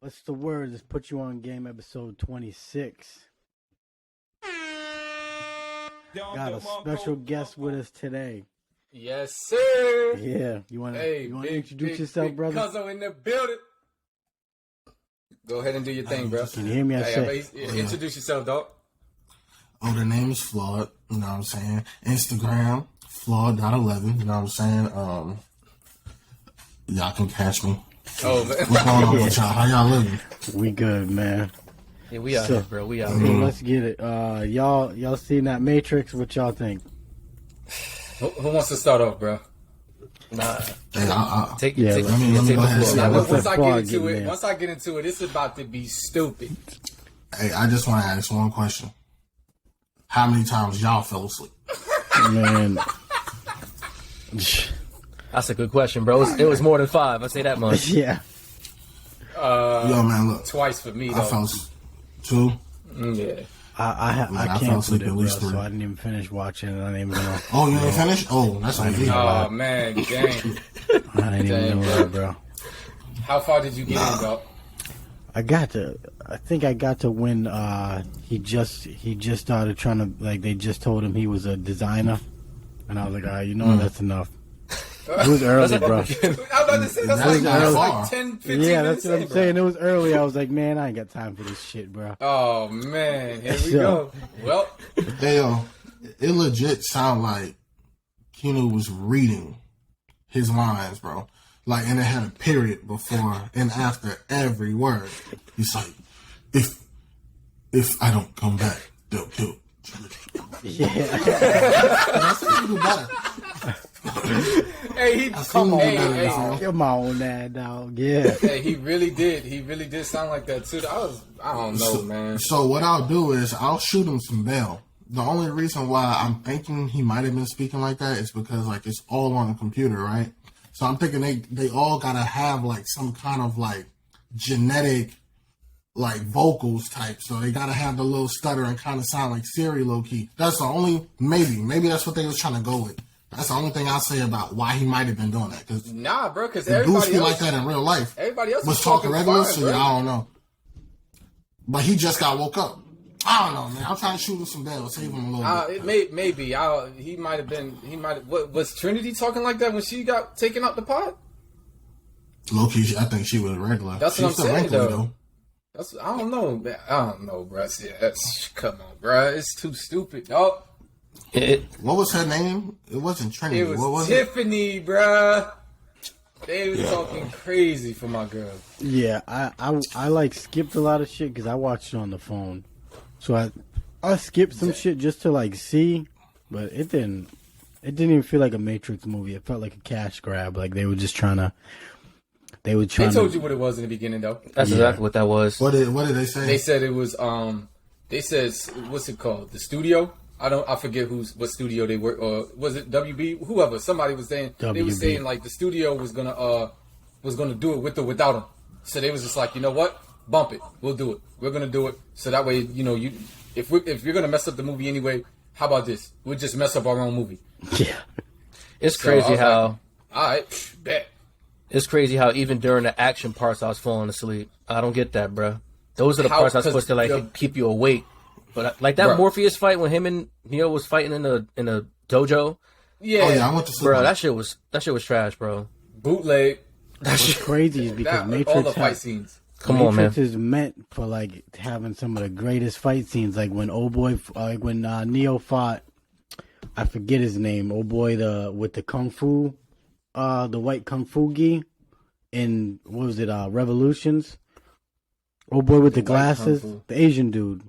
What's the word? Let's put you on game episode 26. Got a special guest with us today. Yes, sir. Yeah, you want to introduce yourself, brother? Cuzzo in the building. Go ahead and do your thing, bro. Can you hear me? Introduce yourself, dog. Oh, the name is Flawed, you know what I'm saying? Instagram, Flawed.11, you know what I'm saying? Y'all can catch me. Oh, man. What's going on with y'all? How y'all living? We good, man. Yeah, we out here, bro. We out So here. let's get it. Y'all seen that Matrix? What y'all think? Who wants to start off, bro? Nah, Hey, take Yeah, take let me take go the ahead. floor. Yeah, what's Once that I fog get into getting it, there? once I get into it, it's about to be stupid. hey, I just want to ask one question. How many times y'all fell asleep? Man, That's a good question, bro. It was more than 5. I say that much. yeah. Yo, man, look. Twice for me, I fell though. asleep. 2? Yeah. I I fell canceled asleep it, at bro, least 3. so I didn't even finish watching it. I didn't even know. Oh, you didn't finish? Oh, that's on me. Oh, man, dang. I didn't even Dang, know bro. that, bro. How far did you get in, dog? I think I got to when he just started trying to, like, they just told him he was a designer, and I was like, that's enough. It was early, bro. I was about to say, that's That like, was like far. 10, 15 Yeah, minutes that's what I'm in, bro. saying. It was early. I was like, man, I ain't got time for this shit, bro. Oh, man. Here we So- go. Well, Hey, yo, it legit sound like Keanu was reading his lines, bro. Like, and it had a period before and after every word. He's like, if I don't come back, they'll kill. Yeah. I think you do better. hey, he seen him do better, hey, dog. Come on, that dog. Yeah. hey, he really did. He really did sound like that too. I don't know, man. So what I'll do is I'll shoot him some bail. The only reason why I'm thinking he might have been speaking like that is because like it's all on the computer, right? So I'm thinking they all gotta have like some kind of like genetic like vocals type. So they gotta have the little stutter and kind of sound like Siri low key. That's the only maybe that's what they was trying to go with. That's the only thing I'll say about why he might have been doing that. Because Nah, bro. Because dudes everybody be else, like that in real life. everybody else Was was talking regular, fine, so bro. yeah, I don't know. But he just got woke up. I don't know, man. I'm trying to shoot him some bail, save him a little bit. Maybe. He might have been. He might. What was Trinity talking like that when she got taken out the pod? Low key, I think she was regular. That's She's what I'm still saying, regular, though. I don't know, man. I don't know, bro. Yeah, come on, bro. It's too stupid. Oh, What was her name? It wasn't Trinity. it was, What was Tiffany, bro. They was talking crazy for my girl. Yeah, I like skipped a lot of shit because I watched it on the phone. So I skipped some shit just to like see, but it didn't even feel like a Matrix movie. It felt like a cash grab. Like they were just trying to. They Told you what it was in the beginning, though. That's exactly what that was. What did they say? They said it was They said what's it called? The studio. I forget what studio they were, or was it WB? Whoever. Somebody was saying they were WB. saying like the studio was gonna do it with or without them. So they was just like, you know what? Bump it. We'll do it. We're gonna do it. So that way, if you're gonna mess up the movie anyway, how about this? We'll just mess up our own movie. Yeah. It's So I crazy was how like, all right, bet. it's crazy how even during the action parts I was falling asleep. I don't get that, bro. Those are the How- parts that's 'cause supposed to like the- keep you awake. But like that Bruh. Morpheus fight when him and Neo was fighting in the dojo, Yeah, Oh yeah, I went to sleep. bro. on That shit was trash, bro. bootleg. That What's shit. crazy is because That, all the Matrix fight scenes. Come on, man. Matrix is meant for like having some of the greatest fight scenes, like when when Neo fought, I forget his name, with the kung fu, the white kung fu gi, in what was it, Revolutions? Old boy with the white glasses, kung fu. the Asian dude.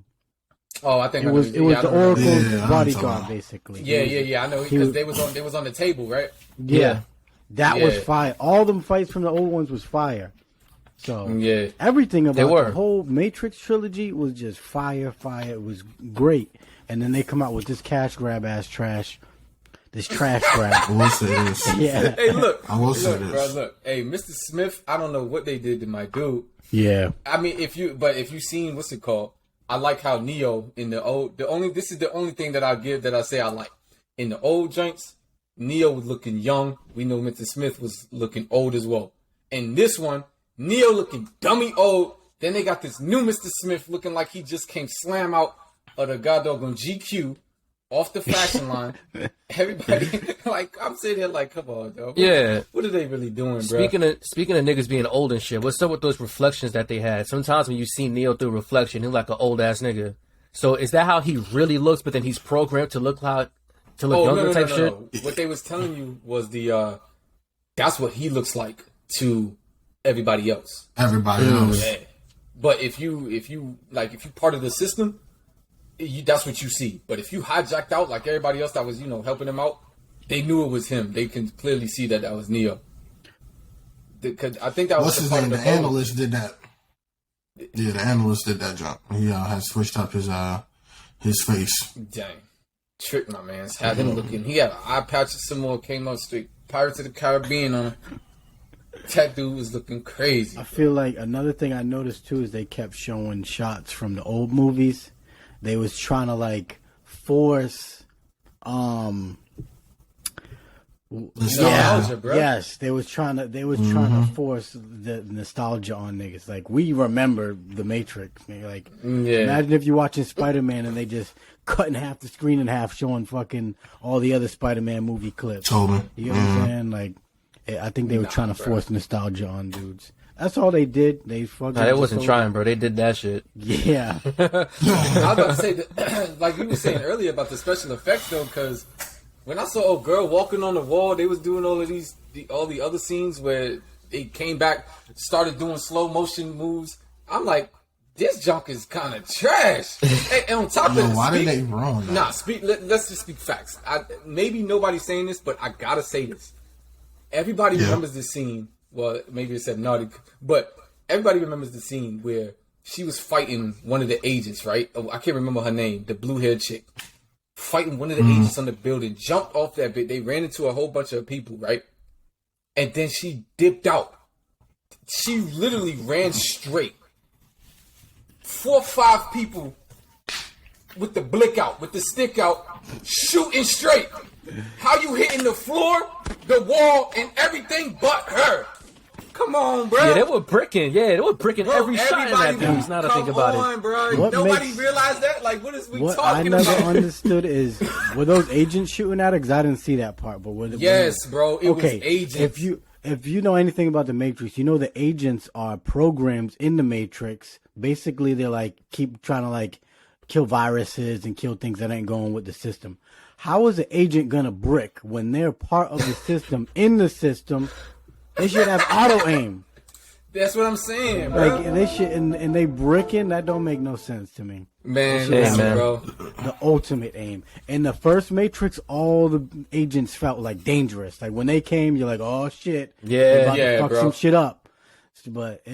Oh, I think It I was know- it was yeah, I the know what Oracle's Yeah, I know what you're bodyguard, talking about. basically. Yeah. I know He because was- they was on the table, right? Yeah, that was Yeah. fire. All them fights from the old ones was fire. So Yeah. everything about were. the whole Matrix trilogy was just fire. It was great. And then they come out with this cash grab ass trash. This trash I grab. will say this. Yeah. Hey, look. I will say Look, this. bro, look. Hey, Mr. Smith, I don't know what they did to my dude. Yeah. I mean, if you seen what's it called? I like how Neo in this is the only thing that I say I like. In the old joints, Neo was looking young. We know Mr. Smith was looking old as well. In this one, Neo looking dummy old. Then they got this new Mr. Smith looking like he just came slam out of the goddamn GQ off the fashion line. Everybody, like, I'm sitting here like, come on, dog. Yeah. What are they really doing, bro? Speaking of niggas being old and shit, what's up with those reflections that they had? Sometimes when you see Neo through reflection, he's like an old ass nigga. So is that how he really looks? But then he's programmed to look younger type shit. No. What they was telling you was that's what he looks like to everybody else. Everybody else. Yeah. But if you part of the system, that's what you see. But if you hijacked out like everybody else that was, helping him out, they knew it was him. They can clearly see that was Neo. Because I think that was What's his name? The analyst did that. Yeah, the analyst did that job. He has switched up his face. Dang. Trick, my man. Had him looking. He had an eye patch similar, came up straight Pirates of the Caribbean on him. That dude was looking crazy. I feel like another thing I noticed too is they kept showing shots from the old movies. They was trying to like force nostalgia, bro. Yes, they was trying to force the nostalgia on niggas. Like, we remember the Matrix. Like, imagine if you're watching Spider-Man and they just cutting half the screen in half, showing fucking all the other Spider-Man movie clips. Totally. You know what I'm saying? Like, I think they were trying to force nostalgia on dudes. That's all they did. They fucking. Nah, they wasn't trying, bro. They did that shit. Yeah. I was about to say that, like you were saying earlier about the special effects though, because when I saw a girl walking on the wall, they was doing all of all the other scenes where they came back, started doing slow motion moves. I'm like, this junk is kind of trash. And on top of that, why did they ruin that? Nah, let's just speak facts. Maybe nobody's saying this, but I gotta say this. Everybody remembers this scene. Well, maybe it said naughty, but everybody remembers the scene where she was fighting one of the agents, right? I can't remember her name, the blue-haired chick. Fighting one of the agents on the building, jumped off that bit. They ran into a whole bunch of people, right? And then she dipped out. She literally ran straight. 4 or 5 people with the blick out, with the stick out, shooting straight. How you hitting the floor, the wall, and everything but her? Come on, bro. Yeah, they were bricking. Yeah, they were bricking every shot in that piece. Now to think about it. Bro. Nobody realized that? Like, what is we what talking I about? never understood is, were those agents shooting at her? Because I didn't see that part. But Yes, bro. It was agents. If you know anything about the Matrix, you know the agents are programs in the Matrix. Basically, they're like keep trying to like kill viruses and kill things that ain't going with the system. How is an agent gonna brick when they're part of the system? In the system, they should have auto aim. That's what I'm saying, bro. Like they should, and they bricking. That don't make no sense to me. Man, man. bro. The ultimate aim. In the first Matrix, all the agents felt like dangerous. Like when they came, you're like, oh shit, they're about to fuck bro. some shit up. But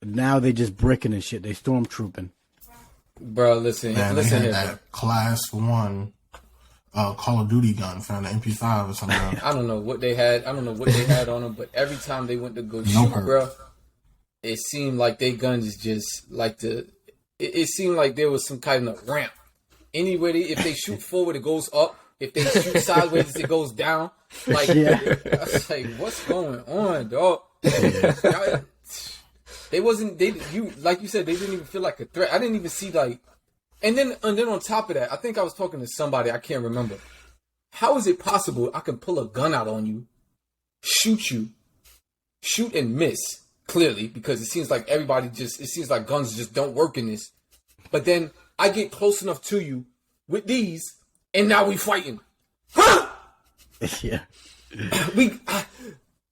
now they just bricking and shit. They stormtrooping. Bro, listen Man, they here. had that Class 1 Call of Duty gun found the MP5 or something. I don't know what they had. I don't know what they had on them, but every time they went to go shoot, bro, it seemed like they guns just like it seemed like there was some kind of ramp. Anywhere if they shoot forward, it goes up. If they shoot sideways, it goes down. Like, I was like, what's going on, dog? Like you said, they didn't even feel like a threat. I didn't even see like, and then on top of that, I think I was talking to somebody, I can't remember. How is it possible I can pull a gun out on you, shoot and miss, clearly, because it seems like it seems like guns just don't work in this. But then I get close enough to you with these, and now we fighting. Huh? Yeah.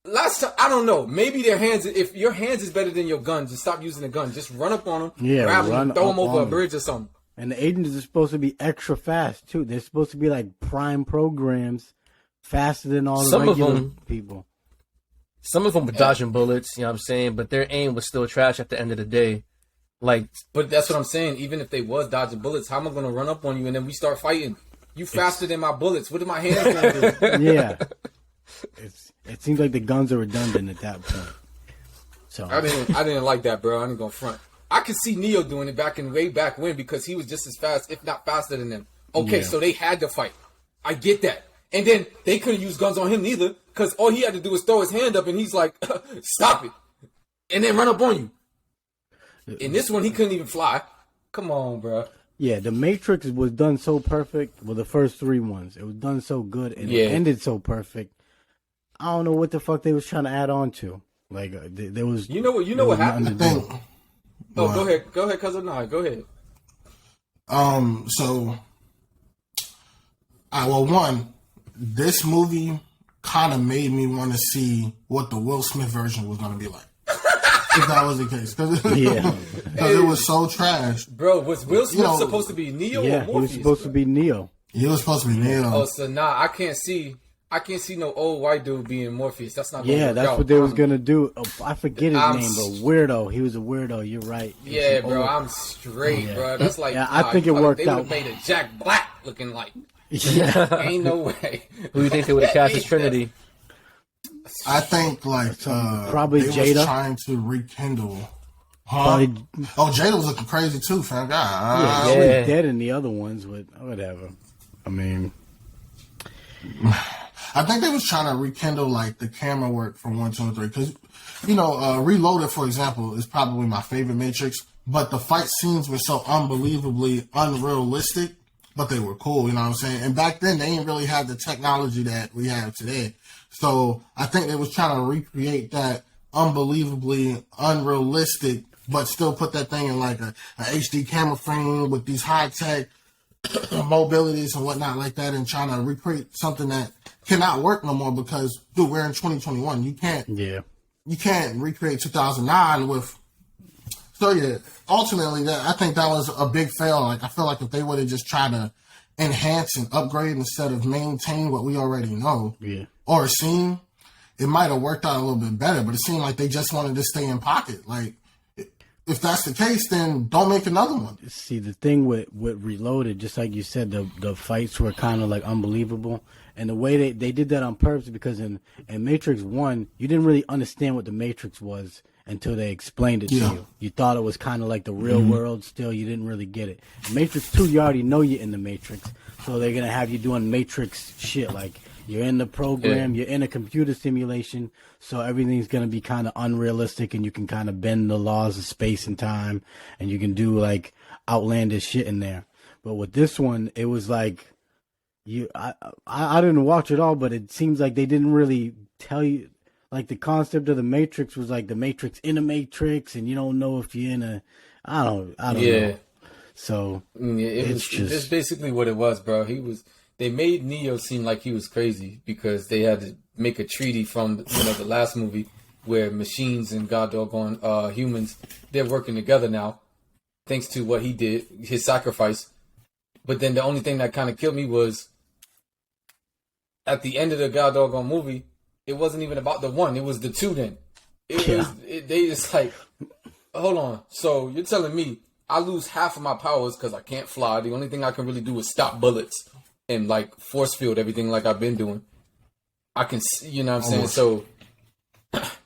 Last time, I don't know. Maybe their hands. If your hands is better than your gun, just stop using the gun. Just run up on them, grab them, throw them over a bridge or something. And the agents are supposed to be extra fast too. They're supposed to be like prime programs, faster than all the regular people. Some of them were dodging bullets, you know what I'm saying? But their aim was still trash at the end of the day. Like, but that's what I'm saying. Even if they was dodging bullets, how am I going to run up on you and then we start fighting? You faster than my bullets. What are my hands going to do? Yeah. It seems like the guns are redundant at that point. So I didn't like that, bro. I ain't gonna front. I could see Neo doing it way back when, because he was just as fast, if not faster than them. Okay, so they had to fight. I get that. And then they couldn't use guns on him neither, because all he had to do was throw his hand up and he's like, stop it. And then run up on you. In this one, he couldn't even fly. Come on, bro. Yeah, the Matrix was done so perfect. Well, the first 3 ones, it was done so good and Yeah. it ended so perfect. I don't know what the fuck they was trying to add on to. Like there was. You know what? You know what happened? I think. Oh, go ahead, cousin. No, go ahead. So, one, this movie kind of made me want to see what the Will Smith version was going to be like. If that was the case. Because Yeah. it was so trash. Bro, was Will Smith know, supposed to be Neo Yeah, or he Morpheus? was supposed to be Neo. He was supposed to be Neo. Oh, so I can't see no old white dude being Morpheus. That's not gonna Yeah, work that's out. what they was gonna do. Oh, I forget his I'm name, but weirdo. He was a weirdo. You're right. He was Yeah, some bro, old- I'm straight, Yeah. bro. That's like, Yeah, I think it worked they out. would've made a Jack Black looking like. Yeah. Ain't no way. Who do you think they would have cast as Trinity? I think probably they was Jada. trying to rekindle. Huh? Probably- Oh, Jada was looking crazy too, fam. God. Yeah, he Yeah. was dead in the other ones, but whatever. I mean, I think they was trying to rekindle like the camera work from 1, 2, and 3. Because, Reloaded, for example, is probably my favorite Matrix. But the fight scenes were so unbelievably unrealistic, but they were cool, you know what I'm saying? And back then, they didn't really have the technology that we have today. So I think they was trying to recreate that unbelievably unrealistic, but still put that thing in like a HD camera frame with these high-tech mobilities and whatnot like that, and trying to recreate something that cannot work no more because, dude, we're in 2021. You can't recreate 2009 with. So yeah, ultimately, I think that was a big fail. Like, I feel like if they would have just tried to enhance and upgrade instead of maintain what we already know yeah. or seen, it might have worked out a little bit better. But it seemed like they just wanted to stay in pocket. Like, if that's the case, then don't make another one. See, the thing with Reloaded, just like you said, the fights were kind of like unbelievable. And the way they did that on purpose, because in Matrix 1, you didn't really understand what the Matrix was until they explained it to you. You thought it was kind of like the real world still. You didn't really get it. In Matrix 2, you already know you're in the Matrix. So they're going to have you doing Matrix shit. Like, you're in the program, you're in a computer simulation, so everything's going to be kind of unrealistic, and you can kind of bend the laws of space and time, and you can do, like, outlandish shit in there. But with this one, it was like, I didn't watch it all, but it seems like they didn't really tell you. Like, the concept of the Matrix was like the Matrix in a Matrix, and you don't know if you're in a, I don't know. So It's just basically what it was, bro. They made Neo seem like he was crazy because they had to make a treaty from the last movie where machines and god doggone humans, they're working together now, thanks to what he did, his sacrifice. But then the only thing that kind of killed me was at the end of the god doggone movie, it wasn't even about the 1, it was the 2 then. They just like, hold on, so you're telling me I lose half of my powers because I can't fly. The only thing I can really do is stop bullets and like force field everything like I've been doing. I can see, you know what I'm saying? So,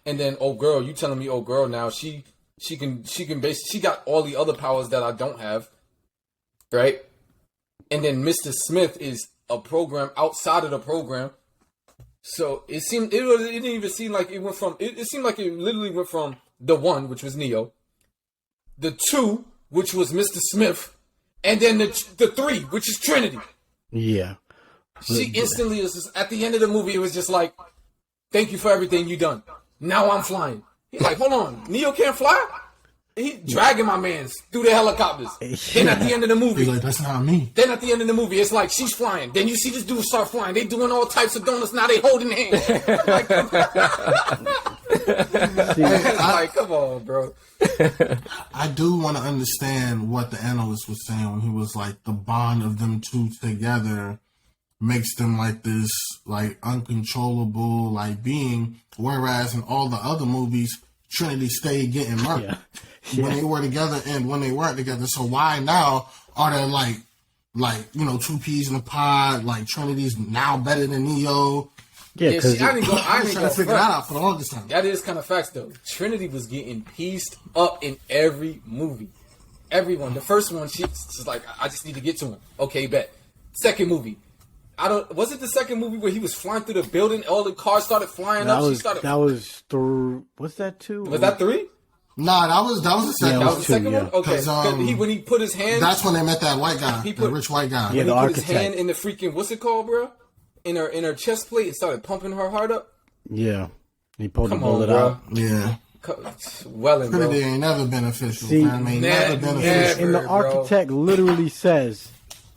and then old girl, you telling me old girl now, she got all the other powers that I don't have, right? And then Mr. Smith is a program outside of the program. So it didn't even seem like it went from, it seemed like it literally went from the 1, which was Neo, the 2, which was Mr. Smith, and then the 3, which is Trinity. yeah. She instantly was just, at the end of the movie, it was just like, thank you for everything you done. Now I'm flying. He's like, hold on, Neo can't fly? He dragging my mans through the helicopters. Then at the end of the movie, He's like, that's not me. then at the end of the movie, it's like she's flying. Then you see this dude start flying. They doing all types of donuts. Now they holding hands. Like, come on, bro. I do want to understand what the analyst was saying when he was like, the bond of them two together makes them like this, like, uncontrollable, like, being, whereas in all the other movies, Trinity stayed getting murdered when they were together and when they weren't together. So why now are there like two peas in a pod? Like, Trinity's now better than Neo. Yeah, Yeah, see, I didn't go. I was trying to figure that out for the longest time. That is kind of facts, though. Trinity was getting pieced up in every movie. Everyone. The first one, she's like, I just need to get to him. Okay, bet. Second movie. Was it the second movie where he was flying through the building? All the cars started flying up. That was through. What's that 2? Was that 3? Nah, that was the second. Yeah, That was the second yeah. one. Okay, 'Cause, when he put his hand, That's when they met that white guy, He the put- rich white guy. Yeah, when the he put his architect. hand in the freaking what's it called, bro? In her chest plate, it started pumping her heart up. Yeah. He pulled Come the on, bullet bro. out. Yeah. Welling, bro. Trinity ain't never beneficial, See, fam. Ain't never, never beneficial. And the bro. architect literally says,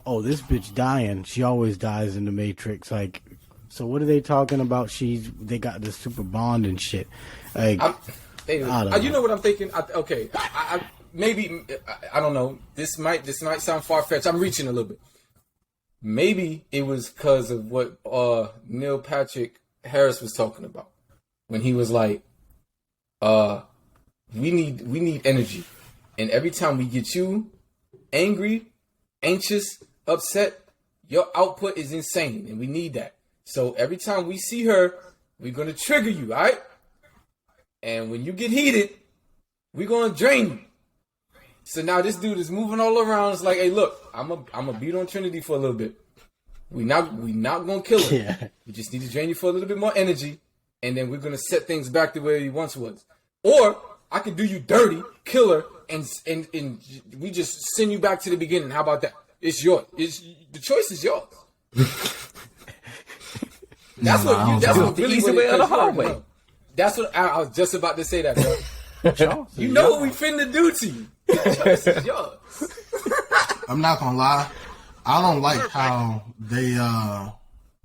"Oh, this bitch dying. She always dies in the Matrix." Like, so what are they talking about? They got this super bond and shit. Like, You know what I'm thinking? Maybe I don't know. This might sound far fetched. I'm reaching a little bit. Maybe it was because of what Neil Patrick Harris was talking about when he was like, we need energy, and every time we get you angry, anxious, upset, your output is insane, and we need that. So every time we see her, we're gonna trigger you, all right? And when you get heated, we're gonna drain you. So now this dude is moving all around. It's like, hey, look, I'm a beat on Trinity for a little bit. We not gonna kill her. Yeah. We just need to drain you for a little bit more energy, and then we're gonna set things back to where he once was. Or I could do you dirty, kill her, and we just send you back to the beginning. How about that? It's yours. The choice is yours. That's what The really easy what way it or the is. hard No. way? That's what I was just about to say. That, bro. You know what we finna do to you. The choice is yours. I'm not gonna lie. I don't like how they.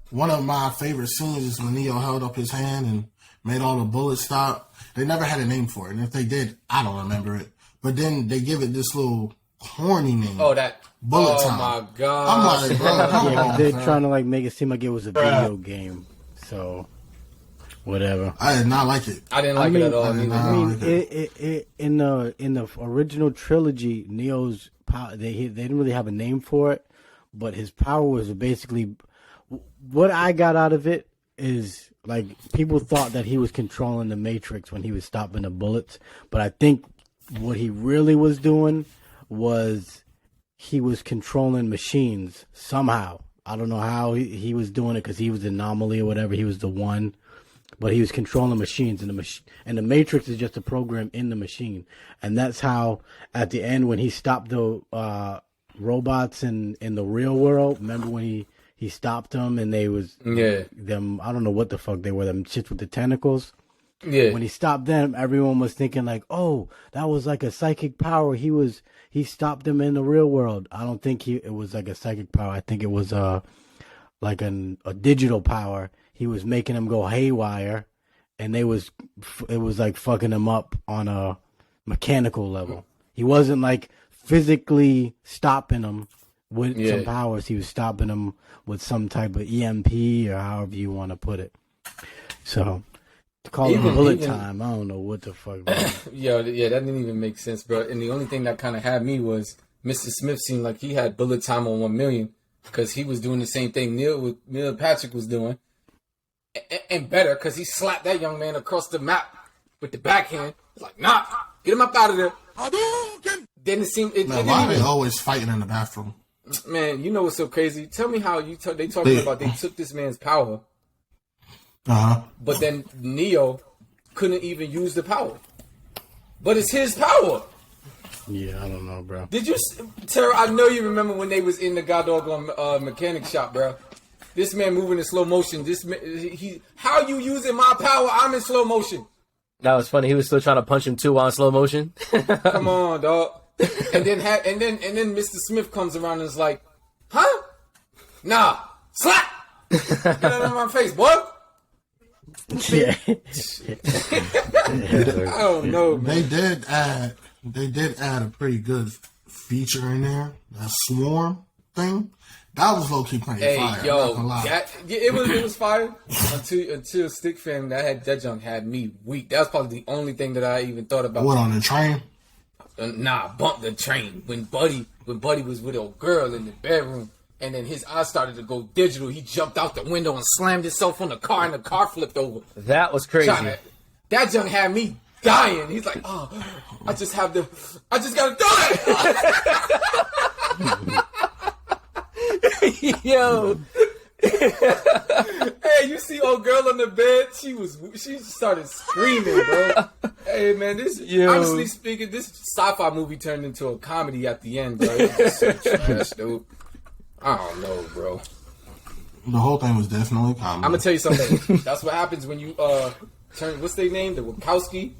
One of my favorite scenes is when Neo held up his hand and made all the bullets stop. They never had a name for it, and if they did, I don't remember it. But then they give it this little corny name. Oh, that Bullet oh time. my god! I'm like, bro, come Yeah, 'cause on, they're fam. trying to like make it seem like it was a video game. So, whatever. I did not like it. I didn't like it at all. I did neither. not I mean, like it. it in the original trilogy, Neo's power, they didn't really have a name for it, but his power was basically what I got out of it is like people thought that he was controlling the Matrix when he was stopping the bullets, but I think what he really was doing was he was controlling machines somehow. I don't know how he was doing it because he was the anomaly or whatever. He was the one. But he was controlling machines, and the Matrix is just a program in the machine, and that's how at the end when he stopped the robots in the real world. Remember when he stopped them and they was them? I don't know what the fuck they were. Them shits with the tentacles. Yeah. When he stopped them, everyone was thinking like, "Oh, that was like a psychic power." He stopped them in the real world. I don't think it was like a psychic power. I think it was like a digital power. He was making them go haywire, and it was like fucking them up on a mechanical level. He wasn't like physically stopping them with some powers. He was stopping them with some type of EMP or however you want to put it. So to call it bullet time, I don't know what the fuck. Yeah, that didn't even make sense, bro. And the only thing that kind of had me was Mr. Smith seemed like he had bullet time on 1 million because he was doing the same thing Neil Patrick was doing. And better, because he slapped that young man across the map with the backhand. He's like, nah, get him up out of there. Then it seemed... Man, why are they always fighting in the bathroom? Man, you know what's so crazy? Tell me how they talking about they took this man's power, but then Neo couldn't even use the power. But it's his power. Yeah, I don't know, bro. Did you... Tara, I know you remember when they was in the goddamn mechanic shop, bro. This man moving in slow motion. How you using my power? I'm in slow motion. That was funny. He was still trying to punch him too while in slow motion. Come on, dog. And then Mr. Smith comes around and is like, huh? Nah, slap. Get out of my face, boy. Yeah. I don't know, man. They did add a pretty good feature in there. That swarm thing. That was low key pretty Hey, fire. I'm not yo, gonna lie. it was fire until Stick Fam that junk had me weak. That was probably the only thing that I even thought about. What, on the train? Nah, bump the train when Buddy was with a girl in the bedroom, and then his eyes started to go digital. He jumped out the window and slammed himself on the car, and the car flipped over. That was crazy. That junk had me dying. He's like, oh, I just gotta do it. Yo. Hey, you see old girl on the bed? She started screaming, bro. Hey man, honestly speaking, this sci-fi movie turned into a comedy at the end, bro. It was just so trash, dude. I don't know, bro. The whole thing was definitely comedy. I'm gonna tell you something. That's what happens when you turn. What's their name? The Wachowski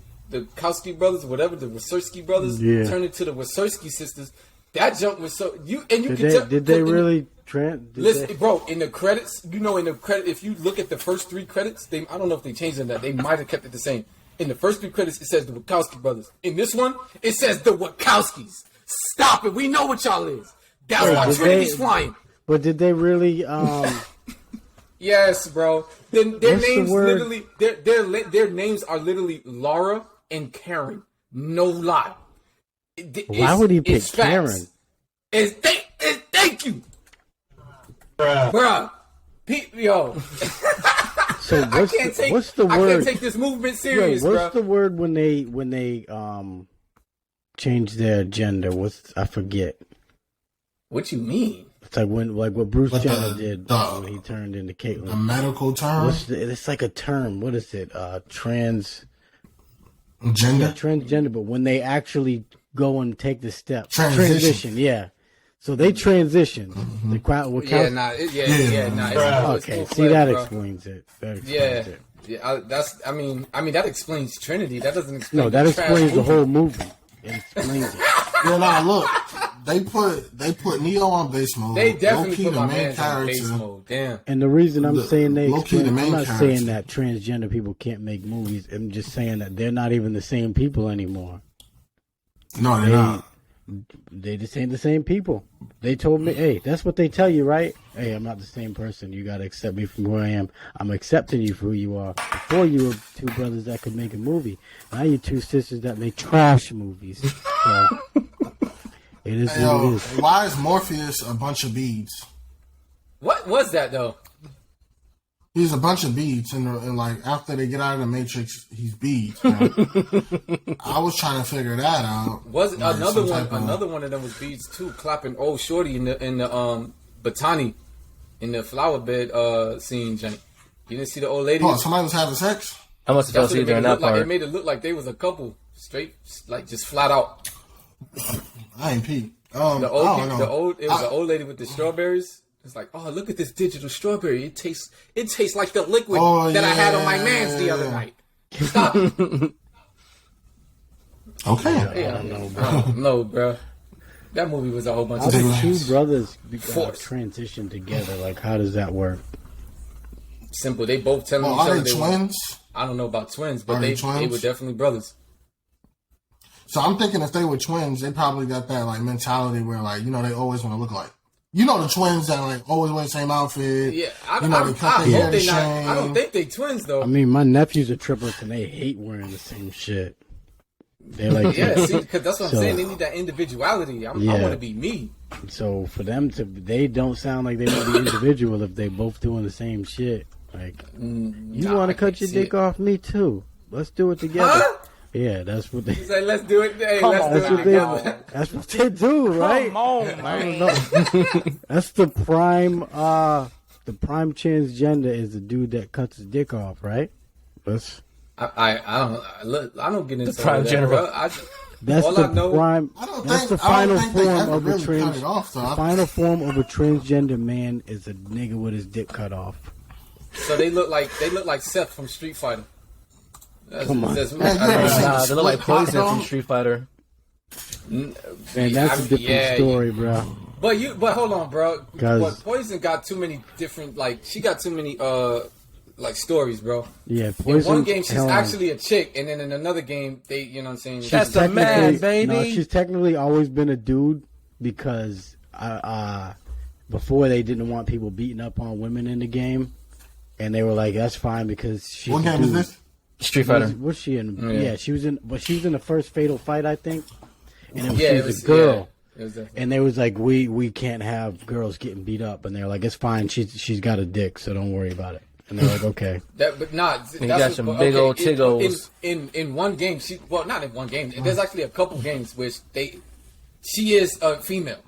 brothers, whatever. The Wachowski brothers turn into the Wachowski sisters. That jump was so you can tell. Did they really? Listen, bro. In the credits, if you look at the first 3 credits, I don't know if they changed them. That they might have kept it the same. In the first 3 credits, it says the Wachowski brothers. In this one, it says the Wachowskis. Stop it. We know what y'all is. That's why Trinity's flying. But did they really? Yes, bro. Their names the word? literally. Their names are literally Laura and Karen. No lie. Why would he pick Karen? Thank you, bruh. Yo. So what's the word? I can't take this movement serious, bro. What's the word when they change their gender? I forget. What you mean? It's like what Bruce Jenner did when he turned into Caitlyn. The medical term? It's like a term. What is it? Transgender. Transgender, but when they actually go and take the step. Transition, yeah. So they transition. Mm-hmm. The crowd will Okay, see, that explains it. I mean, that explains Trinity. That doesn't explain. No, that explains the whole movie. It explains it. Yeah, nah, look, they put Neo on base mode. They definitely put the my main man on base character. mode. Damn. And the reason I'm saying they explain, I'm not character. saying that transgender people can't make movies. I'm just saying that they're not even the same people anymore. No, they're not. They just ain't the same people. They told me, hey, that's what they tell you, right? Hey, I'm not the same person. You got to accept me for who I am. I'm accepting you for who you are. Before you were 2 brothers that could make a movie. Now you're 2 sisters that make trash movies. So, it is what it is. Why is Morpheus a bunch of beads? What was that though? He's a bunch of beads, and like after they get out of the Matrix, he's beads. I was trying to figure that out. Was like another one? Another one of them was beads too, clapping old shorty in the Batani, in the flower bed scene. Jenny, you didn't see the old lady? Oh, somebody was having sex. I must have fell asleep during that part. It made it look like they was a couple, straight, like just flat out. I ain't peep. It was an old lady with the strawberries. It's like, oh, look at this digital strawberry. It tastes like the liquid that I had on my man's the other night. Stop. Okay. Yeah, I don't know, bro. No, bro. That movie was a whole bunch How of do 2 brothers transition together? Like, how does that work? Simple. They both telling each Are other they twins? I don't know about twins, but They they were definitely brothers. So I'm thinking if they were twins, they probably got that like mentality where like, they always want to look like. You know the twins that like always wear the same outfit. Yeah, I hope they not. I don't think they twins though. I mean, my nephews are triplets and they hate wearing the same shit. They're like, because that's what I'm saying. They need that individuality. I want to be me. So for them they don't sound like they want to be individual if they both doing the same shit. Like, you want to cut your dick off? Me too. Let's do it together. Huh? Yeah, that's what they say. Let's do it. Hey, let's do it together. That's what they do, right? Come on, man. That's the prime. The prime transgender is the dude that cuts his dick off, right? I don't get into the prime general. That's the prime. That's the final form of a The final form of a transgender man is a nigga with his dick cut off. So they look like Seth from Street Fighter. Come on. They look like Poison from Street Fighter. Man, that's a different story, bro. But hold on, bro. But Poison got too many different, she got too many stories, bro. Yeah, Poison. In one game she's actually a chick, and then in another game they, you know what I'm saying? That's a man, baby. No, she's technically always been a dude because before they didn't want people beating up on women in the game, and they were like, that's fine because she's What game is this? Street Fighter. Was she in? Yeah, she was in. But she was in the first Fatal Fight, I think. And it was a girl. Yeah, and they was like, we can't have girls getting beat up, and they're like, it's fine. She's got a dick, so don't worry about it. And they're like, okay. You got some big old tiggles. In one game, not in one game. There's actually a couple games which she is a female,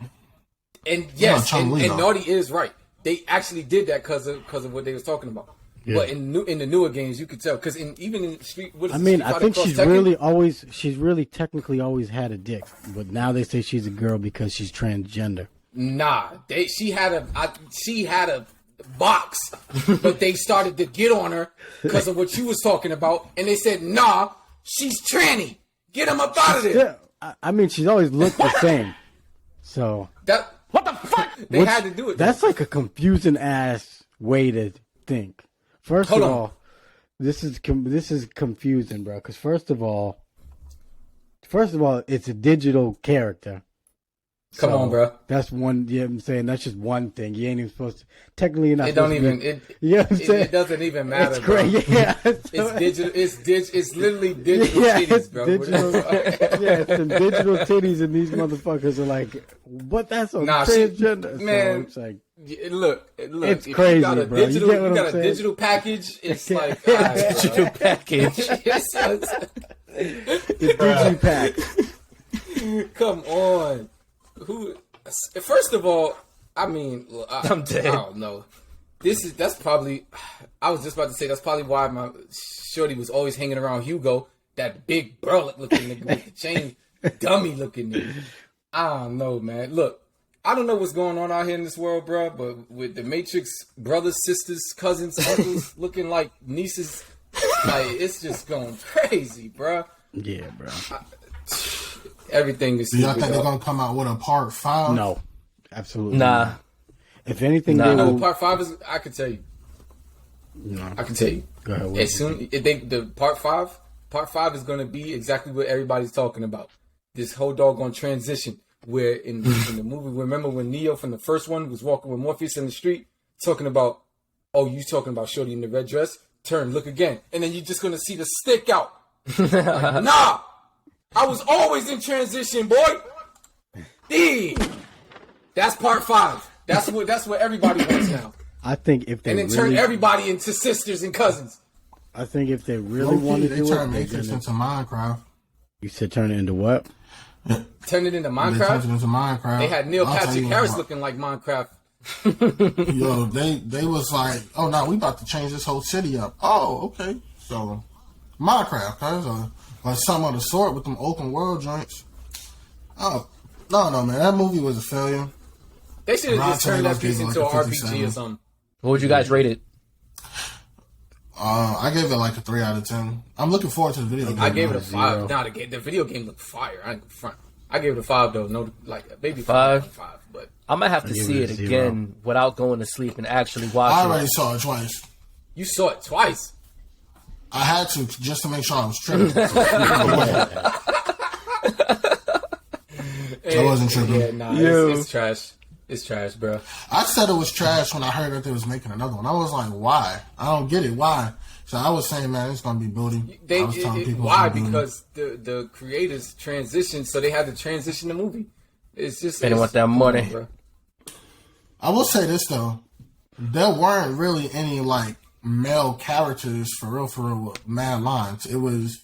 and yes, and Naughty is right. They actually did that because of what they was talking about. Yeah. But in the newer games, you could tell because even in Street. What is I it, mean, Street I Fighter think Cross Tekken? she's really technically always had a dick, but now they say she's a girl because she's transgender. Nah, she had a box, but they started to get on her because of what you was talking about, and they said, "Nah, she's tranny. Get him up out of there." Yeah, I mean, she's always looked the same. So What the fuck? They had to do it. That's like a confusing ass way to think. First Hold of on. all, this is confusing, bro. Because first of all, it's a digital character. Come on, bro. That's one. Yeah, I'm saying that's just one thing. You ain't even supposed to. Technically, you're not. It don't supposed to even. be- It, you know what I'm it, saying? it doesn't even matter, It's bro. great. Yeah. It's digital. It's literally digital Yeah, titties, it's bro. digital. Yeah, it's some digital titties, and these motherfuckers are like, "What? That's on Nah, transgender." man. So it's like, Yeah, Look. It's if crazy, you got a bro. You digital, get what I'm got a saying? digital package. It's like all right, bro. Digital package. Yes, it's digipack. Come on. Who? First of all, I mean, I'm dead. I don't know. That's probably. I was just about to say that's probably why my shorty was always hanging around Hugo, that big burlap looking nigga with the chain, dummy looking nigga. I don't know, man. Look, I don't know what's going on out here in this world, bro. But with the Matrix brothers, sisters, cousins, uncles looking like nieces, like it's just going crazy, bro. Yeah, bro. Everything is. Do y'all stupid, think they're dog. gonna come out with a part 5? No, absolutely. Nah. not. If anything, Nah. they No, will. part 5 is. I can tell you. No. I can tell you. Go ahead. As soon the part five is going to be exactly what everybody's talking about. This whole doggone transition where in the movie, remember when Neo from the first one was walking with Morpheus in the street, talking about, oh, you talking about Shorty in the red dress? Turn, look again, and then you're just going to see the stick out. Like, nah, I was always in transition, boy. That's part 5. That's what everybody wants now. I think if they And then really, turn everybody into sisters and cousins. I think if they really Low-key, want to they do turned it, they're Matrix gonna, into Minecraft. you said turn it into what? Turn it into They turned it Minecraft. into Minecraft. They had Neil I'll tell Patrick you Harris what. looking like Minecraft. Yo, they was like, oh no, we about to change this whole city up. Oh, okay. So Minecraft, cause or some of the sort with them open world joints. Oh no, man, that movie was a failure. They should have Rotten just turned that Tomatoes piece gave it into like an a RPG 57. or something. What would you guys rate it? I gave it like a 3 out of 10. I'm looking forward to the video game. I gave it a though. 5. Nah, the video game looked fire. I ain't gonna front. I gave it a 5 though. No, like maybe 5? 5, but I might have to give see it it a 0. again without going to sleep and actually I watch already it. saw it twice. you saw it twice. I had to just to make sure I was tripping. I wasn't tripping. Yeah, nah, it's trash. It's trash, bro. I said it was trash when I heard that they was making another one. I was like, why? I don't get it. Why? So I was saying, man, it's gonna be booty. I was telling people Why? it's gonna be Because the creators transitioned, so they had to transition the movie. It's just They didn't want that money. bro. I will say this though, there weren't really any like male characters for real with mad lines. It was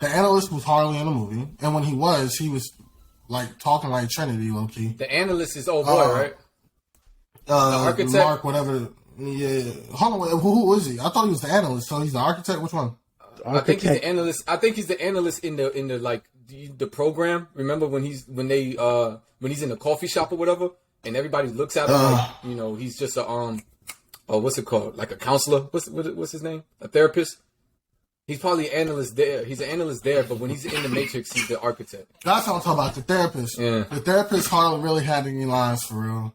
the analyst was hardly in the movie, and when he was like talking like Trinity, low key. The analyst is old boy, right? architect? Mark, whatever. Yeah, hold on. Who is he? I thought he was the analyst. So he's the architect. Which one? I think he's the analyst. I think he's the analyst in the like the program. Remember when he's in the coffee shop or whatever, and everybody looks at him like he's just a what's it called, like a counselor? What's his name? A therapist. He's probably an analyst there. He's an analyst there, but when he's in the Matrix, he's the architect. That's what I'm talking about. The therapist. Yeah. The therapist hardly really had any lines for real.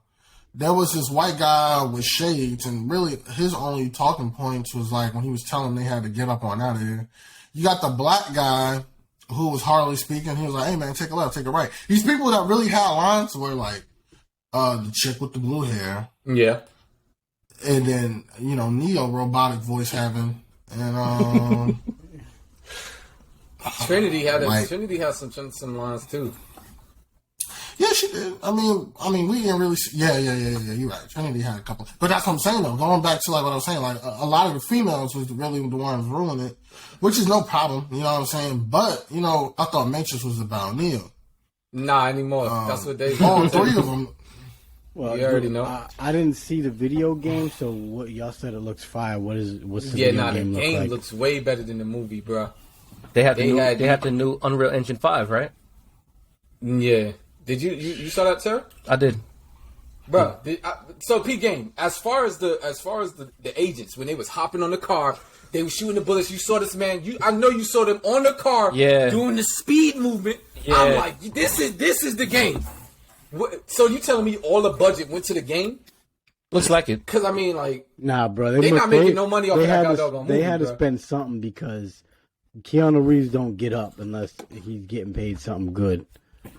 There was this white guy with shades, and really his only talking points was like when he was telling them they had to get up on out of here. You got the black guy who was hardly speaking. He was like, "Hey man, take a left, take a right." These people that really had lines were like the chick with the blue hair, Yeah. and then Neo robotic voice having, and Trinity had Like- Trinity had some lines too. yeah, she did. I mean, we didn't really. Yeah. You're right. Trinity had a couple, but that's what I'm saying though. Going back to like what I was saying, like a lot of the females was really the ones ruling it, which is no problem. You know what I'm saying? But I thought Matrix was about Neo. Nah, anymore. That's what they. All 3 of them. Well, You already know. I didn't see the video game, so what y'all said it looks fire. What's the Yeah, video nah, the game look game like? looks way better than the movie, bro. They have the They new, had- they have the new Unreal Engine 5, right? Yeah. Did you saw that, sir? I did. Bro, so P game. As far as the agents when they was hopping on the car, they were shooting the bullets. You saw this man. I know you saw them on the car, Yeah. doing the speed movement. Yeah. I'm like, this is the game. So you telling me all the budget went to the game? Looks like it. Because I mean, like, Nah, bro, They not making no money off they of that had to- doggone They movie, had to bro. spend something because Keanu Reeves don't get up unless he's getting paid something good.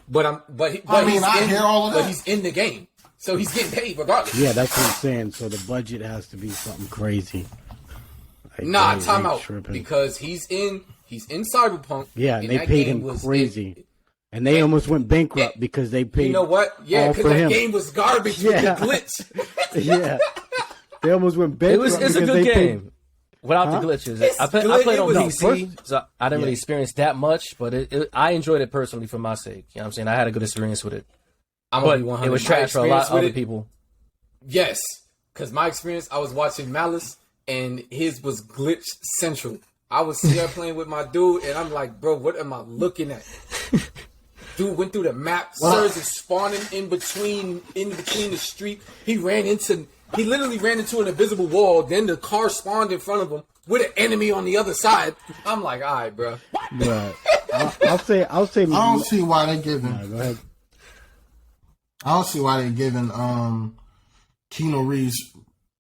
but I he's hear all of But that. he's in the game, so he's getting paid regardless. Yeah, that's what I'm saying. So the budget has to be something crazy. Like, Nah, they time out tripping. because he's in Cyberpunk. Yeah, and they that paid game him was- crazy, and they almost went bankrupt because they paid. You know what? Yeah, all because for that him. game was garbage Yeah. with the glitch. Yeah, they almost went bankrupt. It's a because good they paid- game. Without the glitches. It's I good. played It on was- PC, so I didn't really Yeah. experience that much, but I enjoyed it personally for my sake. You know what I'm saying? I had a good experience with it. I'm But gonna be 100. it was My trash for a lot experience of with other it- people. Yes, because my experience, I was watching Malice, and his was glitch central. I was here playing with my dude, and I'm like, bro, what am I looking at? Dude went through the map. Sirs is spawning in between the street. He literally ran into an invisible wall. Then the car spawned in front of him with an enemy on the other side. I'm like, all right, bro. But I'll say. I don't see why they giving. Go ahead. I don't see why they giving Keanu Reeves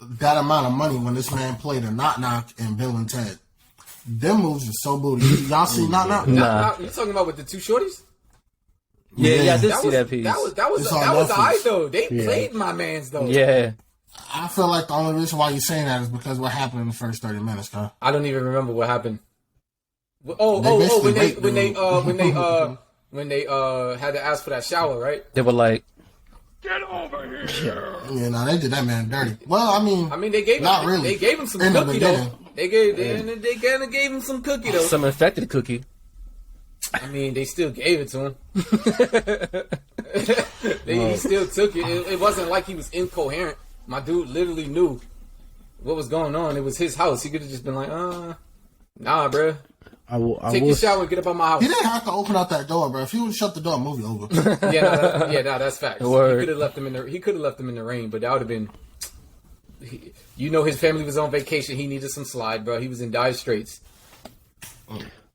that amount of money when this man played a Knock Knock and Bill and Ted. Them moves are so booty. Y'all see Knock Knock? Now, you talking about with the two shorties? Yeah, I did That see was that piece. that was It's on that was Netflix. alright though. They played my man's though. Yeah. I feel like the only reason why you're saying that is because what happened in the first 30 minutes, huh? I don't even remember what happened. They When basically they raped when they dude. when they had to ask for that shower, right? They were like, Yeah, no, they did that man dirty. Well, I mean, they gave not him really. they gave him some In the cookie though. beginning. They kind of gave him some cookie though. some infected cookie. I mean, they still gave it to him. He still took it. It wasn't like he was incoherent. My dude literally knew what was going on. It was his house. He could have just been like, nah, bruh. I will. Take your shower and get up out my house. he didn't have to open up that door, bro. If he would have shut the door, movie over. That's facts. Word. He could have left him in the rain, but that would have been. His family was on vacation. He needed some slide, bro. He was in dire straits.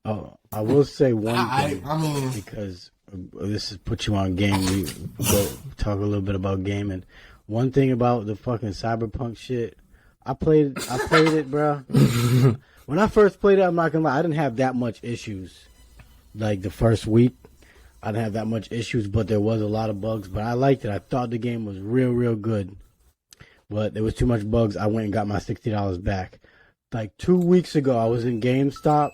Oh, I will say one I thing mean, because this is put you on game. We go talk a little bit about gaming. One thing about the fucking Cyberpunk shit, I played it, bro. When I first played it, I'm not gonna lie, I didn't have that much issues. Like the first week, I didn't have that much issues, but there was a lot of bugs. But I liked it. I thought the game was real good. But there was too much bugs. I went and got my $60 back. Like 2 weeks ago, I was in GameStop.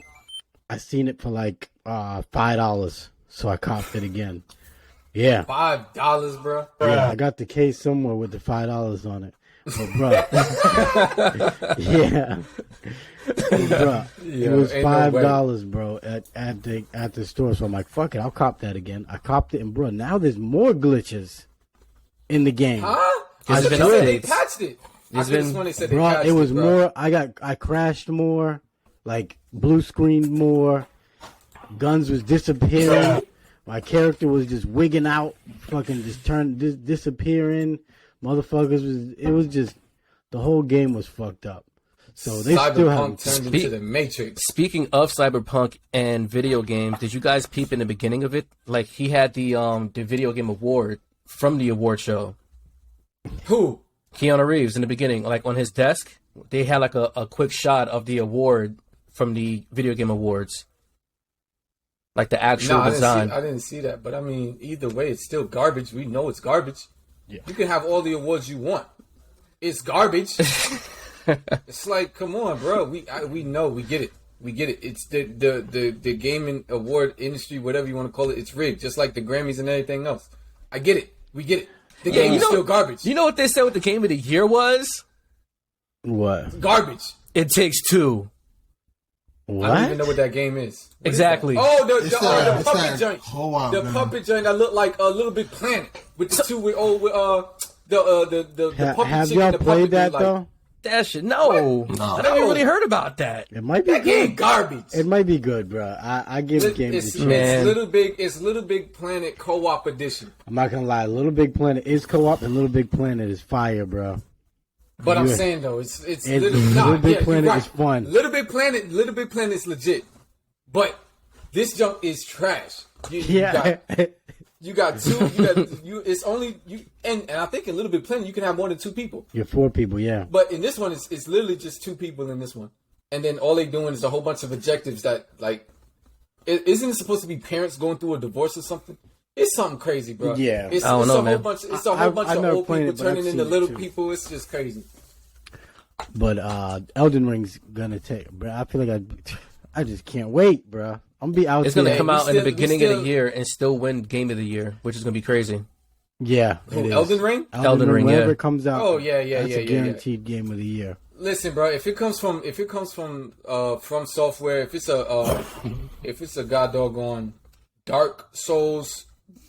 I seen it for like $5, so I copped it again. Yeah, $5, bro. yeah, I got the case somewhere with the $5 on it. But bro, yeah, bro, it was ain't no way. $5, bro, at the store. So I'm like, fuck it, I'll cop that again. I copped it, and bro, now there's more glitches in the game. Huh? There's I been thought they updates. patched it. I could have sworn they said they Bro, patched it was bro. more. I crashed more, like blue screened more. Guns was disappearing. My character was just wigging out, fucking just disappearing. Motherfuckers it was just the whole game was fucked up. So they still Cyberpunk haven't. turned into the Matrix. Speaking of Cyberpunk and video games, did you guys peep in the beginning of it? Like he had the video game award from the award show. Who? Keanu Reeves in the beginning, like on his desk, they had like a quick shot of the award from the video game awards. Like the actual No, design. I didn't see that. But I mean, either way, it's still garbage. We know it's garbage. Yeah. You can have all the awards you want. It's garbage. It's like, come on, bro. We know, we get it. We get it. It's the gaming award industry, whatever you want to call it. It's rigged, just like the Grammys and everything else. I get it. We get it. The game is still garbage. You know what they said what the game of the year was? What? Garbage. It Takes Two. What? I don't even know what that game is. What is Exactly. that? Oh, the It's that- puppet it's that joint. co-op The game. puppet joint that looked like a Little Big Planet with the two with the puppy Have chick y'all and the puppy played that dude, like, though? That shit, no. I never No. really heard about that. It might be That game good. garbage. It might be good, bro. I give It's, games it's, a chance. Man. Little Big Planet co-op edition. I'm not gonna lie. Little Big Planet is co-op, and Little Big Planet is fire, bro. But I'm Yeah. saying though, it's Little Big Planet you're is fun. Little Big Planet is legit, but this junk is trash. Yeah. You got it's only you, and I think in Little Big Planet you can have more than 2 people. You're 4 people, yeah. But in this one, it's literally just 2 people in this one, and then all they doing is a whole bunch of objectives that like, isn't it supposed to be parents going through a divorce or something? It's something crazy, bro. Yeah. it's, I don't it's know, a whole man. bunch. It's a whole bunch I've of never old played people it, but I've turning into seen it little too. people. It's just crazy. But Elden Ring's gonna take, bro. I feel like I just can't wait, bro. I'm gonna be out. It's gonna there. come out in the beginning of still- the year and still win Game of the Year, which is gonna be crazy. Yeah, Who, it is. Elden Ring? Elden Ring, whenever yeah. it comes out. Oh, yeah, That's yeah, a yeah. guaranteed game of the year. Listen, bro. If it comes from From Software, if it's a god doggone Dark Souls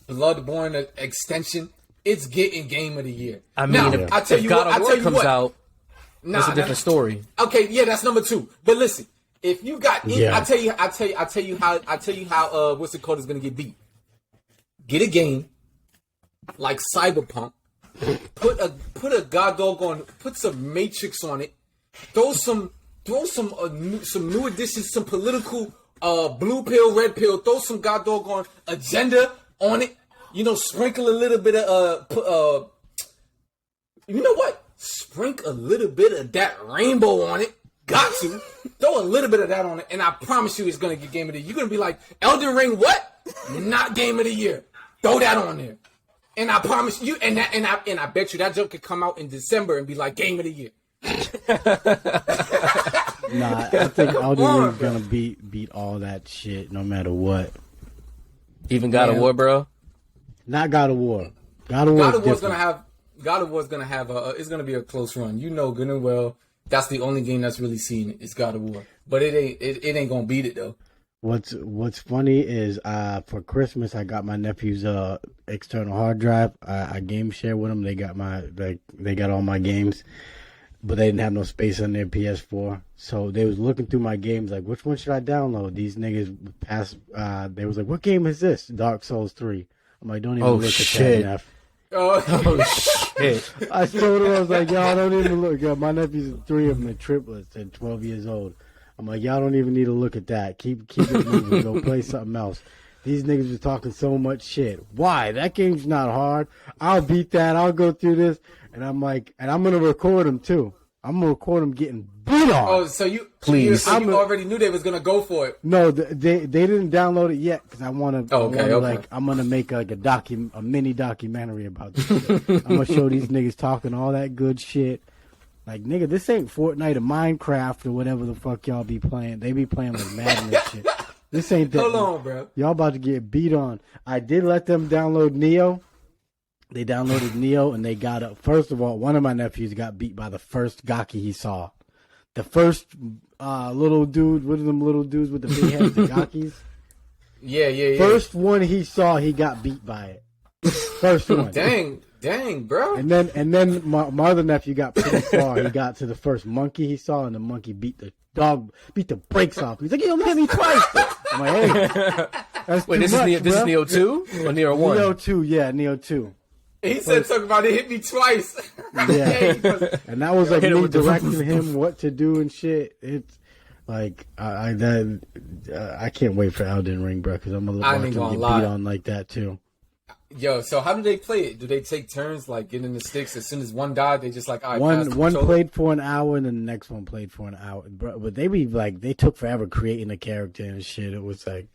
Bloodborne extension, it's getting Game of the Year. I mean, now, if, I tell if you God what, of War comes out, nah, it's a different story. Okay, yeah, that's number 2. But listen, if you got, Yeah. I tell you how what's it called is gonna get beat. Get a game like Cyberpunk. Put a god doggone, put some Matrix on it. Throw some new additions, some political blue pill, red pill. Throw some god doggone agenda on it. You know, sprinkle a little bit of you know what? Sprinkle a little bit of that rainbow on it. Got to throw a little bit of that on it, and I promise you, it's gonna get Game of the Year. You're gonna be like, Elden Ring, what? Not Game of the Year. Throw that on there, and I promise you, and I bet you that joke could come out in December and be like Game of the Year. Nah, I think Elden on, Ring's gonna beat all that shit, no matter what. Even God of Yeah. War, bro. Not God of War. God of War. God of War's gonna have. God of War's gonna have it's gonna be a close run. You know good and well. That's the only game that's really seen it. It's God of War, but it ain't gonna beat it though. What's funny is for Christmas I got my nephew's external hard drive. I game share with them. They got all my games, but they didn't have no space on their PS4. So they was looking through my games like, which one should I download? These niggas they was like, what game is this? Dark Souls 3. I'm like, don't even Oh, look shit. at that, Neff. Oh shit! I told him, I was like, y'all don't even look. Yo, my nephews, 3 of them are triplets and 12 years old. I'm like, y'all don't even need to look at that. Keep it moving. Go play something else. These niggas was talking so much shit. Why? That game's not hard. I'll beat that. I'll go through this. And I'm like, and I'm going to record them too. I'm going to record them getting beat on. Oh, so you Please. So you already knew they was gonna go for it. No, they didn't download it yet because I want to. Okay. Like, I'm gonna make like a mini documentary about this shit. I'm gonna show these niggas talking all that good shit. Like, nigga, this ain't Fortnite or Minecraft or whatever the fuck y'all be playing. They be playing like Madden and shit. This ain't that. Hold on, bro. Y'all about to get beat on. I did let them download Neo. They downloaded Neo and they got up. First of all, one of my nephews got beat by the first Gaki he saw. The first little dude, what are them little dudes with the big heads, the Gakis? Yeah. First one he saw, he got beat by it. First one. Dang, bro. And then my other nephew got pretty far. He got to the first monkey he saw, and the monkey beat the brakes off. He's like, "You hit me twice." I'm like, "Hey, that's Wait, too this much, is bro." Neo 2 or Neo 1? Neo 2, yeah, Neo 2. He said something about it hit me twice. Yeah. And that was like Hit him me with the- directing him what to do and shit. It's like I can't wait for Elden Ring, bro, because I'm gonna I watch ain't him gonna get lie. beat on like that too. Yo, so how do they play it? Do they take turns, like getting the sticks? As soon as one died, they just like, all right, pass the One controller? played for an hour and then the next one played for an hour, bro. But they be like, they took forever creating a character and shit. It was like,